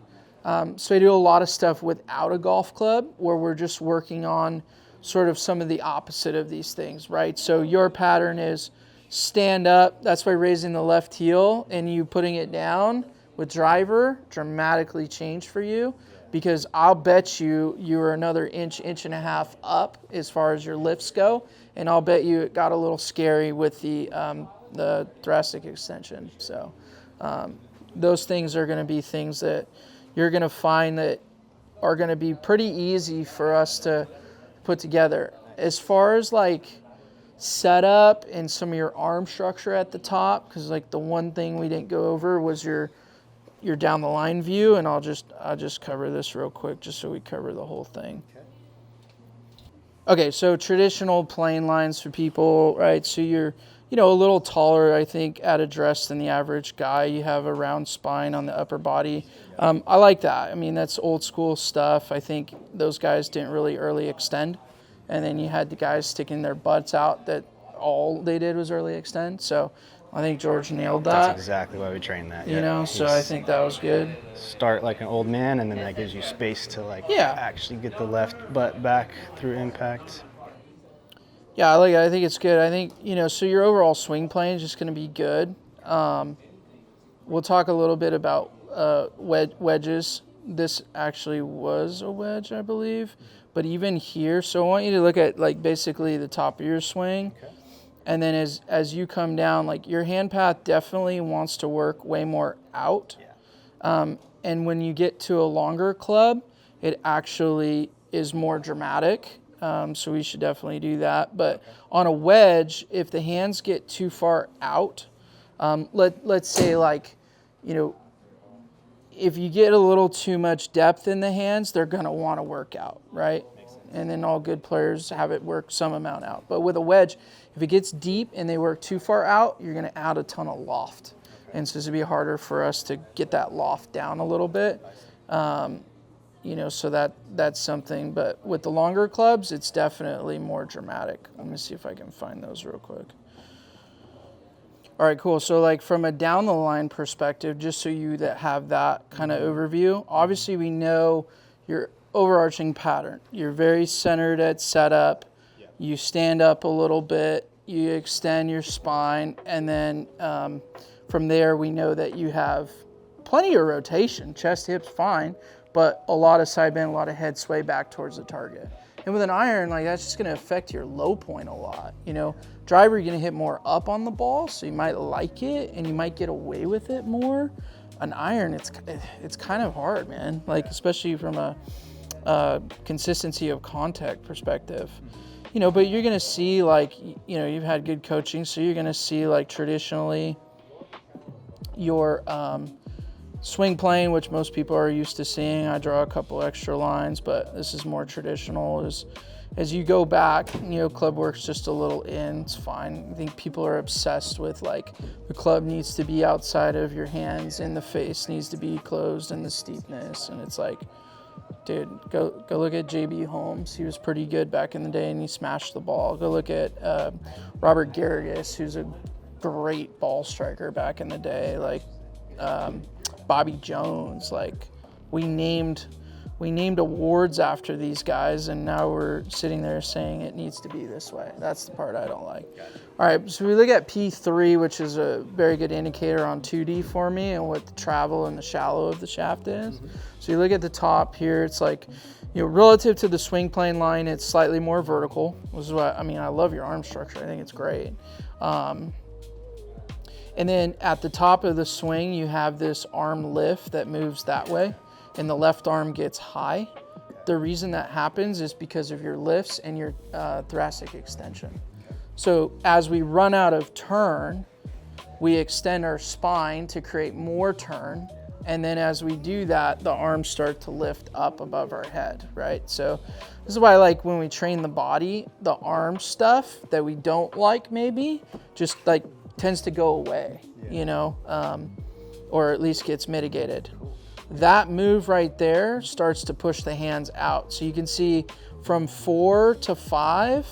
So I do a lot of stuff without a golf club where we're just working on sort of some of the opposite of these things, right? So your pattern is stand up, that's by raising the left heel, and you putting it down with driver dramatically changed for you, because I'll bet you're another inch and a half up as far as your lifts go, and I'll bet you it got a little scary with the thoracic extension. So those things are going to be things that you're going to find that are going to be pretty easy for us to put together. As far as setup and some of your arm structure at the top, because the one thing we didn't go over was your down the line view, and I'll just cover this real quick just so we cover the whole thing. Okay, so traditional plane lines for people, right? So a little taller, I think, at address than the average guy. You have a round spine on the upper body. I like that. I mean, that's old school stuff. I think those guys didn't really early extend. And then you had the guys sticking their butts out that all they did was early extend. So I think George nailed that. That's exactly why we train that. So I think that was good. Start like an old man, and then that gives you space to actually get the left butt back through impact. Yeah, I like it. I think it's good. I think, so your overall swing plane is just going to be good. We'll talk a little bit about wedges. This actually was a wedge, I believe. But even here, so I want you to look at basically the top of your swing. Okay. And then as you come down, your hand path definitely wants to work way more out. Yeah. And when you get to a longer club, it actually is more dramatic. So we should definitely do that. But on a wedge, if the hands get too far out, let's say if you get a little too much depth in the hands, they're going to want to work out, right? And then all good players have it work some amount out. But with a wedge, if it gets deep and they work too far out, you're going to add a ton of loft. Okay. And so it's going to be harder for us to get that loft down a little bit. So that's something. But with the longer clubs, it's definitely more dramatic. Let me see if I can find those real quick. All right, cool. So from a down the line perspective, just so you that have that kind of overview, obviously we know your overarching pattern. You're very centered at setup. Yeah. You stand up a little bit, you extend your spine, and then from there we know that you have plenty of rotation, chest, hips, fine, but a lot of side bend, a lot of head sway back towards the target. And with an iron, that's just going to affect your low point a lot. Driver, you're going to hit more up on the ball, so you might like it and you might get away with it more. An iron, it's kind of hard, man. Especially from a consistency of contact perspective. But you're going to see you've had good coaching, so you're going to see traditionally your swing plane, which most people are used to seeing. I draw a couple extra lines, but this is more traditional. As you go back, club work's just a little in, it's fine. I think people are obsessed with the club needs to be outside of your hands and the face needs to be closed and the steepness. And it's dude, go look at JB Holmes. He was pretty good back in the day and he smashed the ball. Go look at Robert Garrigus, who's a great ball striker back in the day. Bobby Jones, we named awards after these guys, and now we're sitting there saying it needs to be this way. That's the part I don't like. All right, so we look at P3, which is a very good indicator on 2D for me and what the travel and the shallow of the shaft is. Mm-hmm. So you look at the top here, it's relative to the swing plane line, it's slightly more vertical. This is what, I love your arm structure. I think it's great. And then at the top of the swing, you have this arm lift that moves that way, and the left arm gets high. The reason that happens is because of your lifts and your thoracic extension. So as we run out of turn, we extend our spine to create more turn. And then as we do that, the arms start to lift up above our head, right? So this is why when we train the body, the arm stuff that we don't like maybe just tends to go away, or at least gets mitigated. That move right there starts to push the hands out. So you can see from 4 to 5,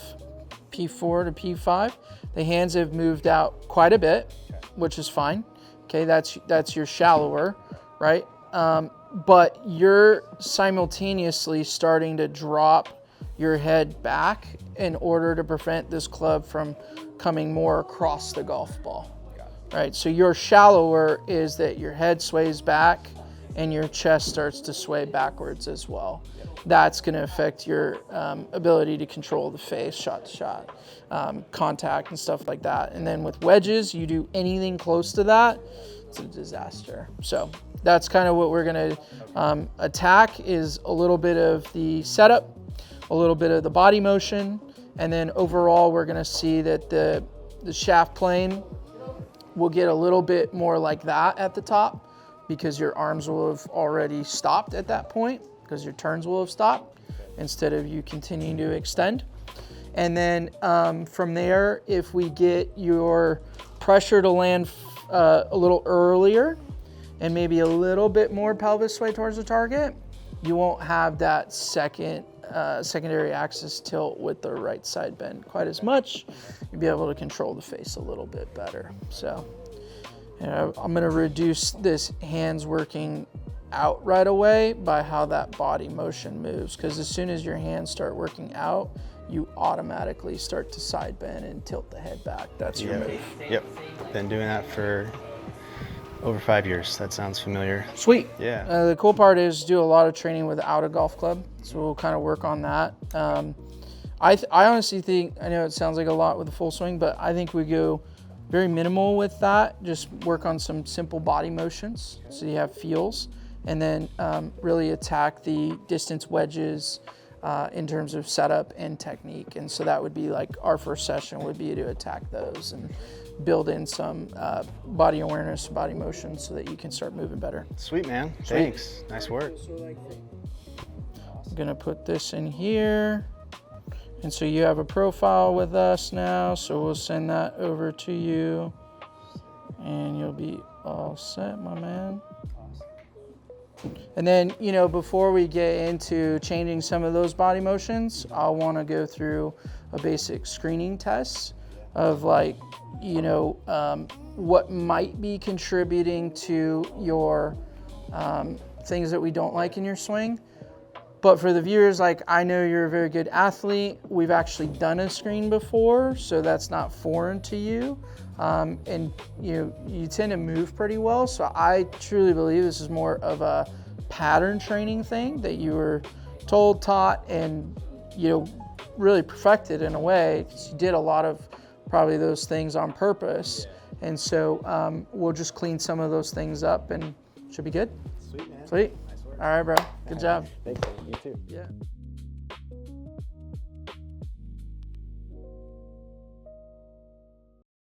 P4 to P5, the hands have moved out quite a bit, which is fine. Okay, that's your shallower, right? But you're simultaneously starting to drop your head back in order to prevent this club from coming more across the golf ball, right? So your shallower is that your head sways back and your chest starts to sway backwards as well. That's going to affect your ability to control the face, shot to shot, contact and stuff like that. And then with wedges, you do anything close to that, it's a disaster. So that's kind of what we're going to attack, is a little bit of the setup, a little bit of the body motion, and then overall we're going to see that the shaft plane will get a little bit more like that at the top, because your arms will have already stopped at that point, because your turns will have stopped instead of you continuing to extend. And then from there, if we get your pressure to land a little earlier and maybe a little bit more pelvis sway towards the target, you won't have that secondary axis tilt with the right side bend quite as much. You'll be able to control the face a little bit better. So I'm gonna reduce this hands working out right away by how that body motion moves, because as soon as your hands start working out, you automatically start to side bend and tilt the head back. That's your move. Yep, been doing that for over 5 years. That sounds familiar. Sweet. Yeah. The cool part is do a lot of training without a golf club, so we'll kind of work on that. I honestly think, I know it sounds like a lot with the full swing, but I think we go very minimal with that. Just work on some simple body motions so you have feels, and then really attack the distance wedges in terms of setup and technique. And so that would be like our first session would be to attack those and build in some body awareness, body motion, so that you can start moving better. Sweet, man. Thanks. Nice work. I'm gonna put this in here. And so you have a profile with us now, so we'll send that over to you and you'll be all set, my man. And then, you know, before we get into changing some of those body motions, I'll want to go through a basic screening test of, like, you know, what might be contributing to your things that we don't like in your swing. But for the viewers, like, I know you're a very good athlete. We've actually done a screen before, so that's not foreign to you. And you tend to move pretty well. So I truly believe this is more of a pattern training thing that you were told, taught, and, you know, really perfected in a way, because you did a lot of probably those things on purpose. And so we'll just clean some of those things up and should be good. Sweet, man. Sweet. Nice work. All right, bro. Good job. Thanks, man. You too. Yeah.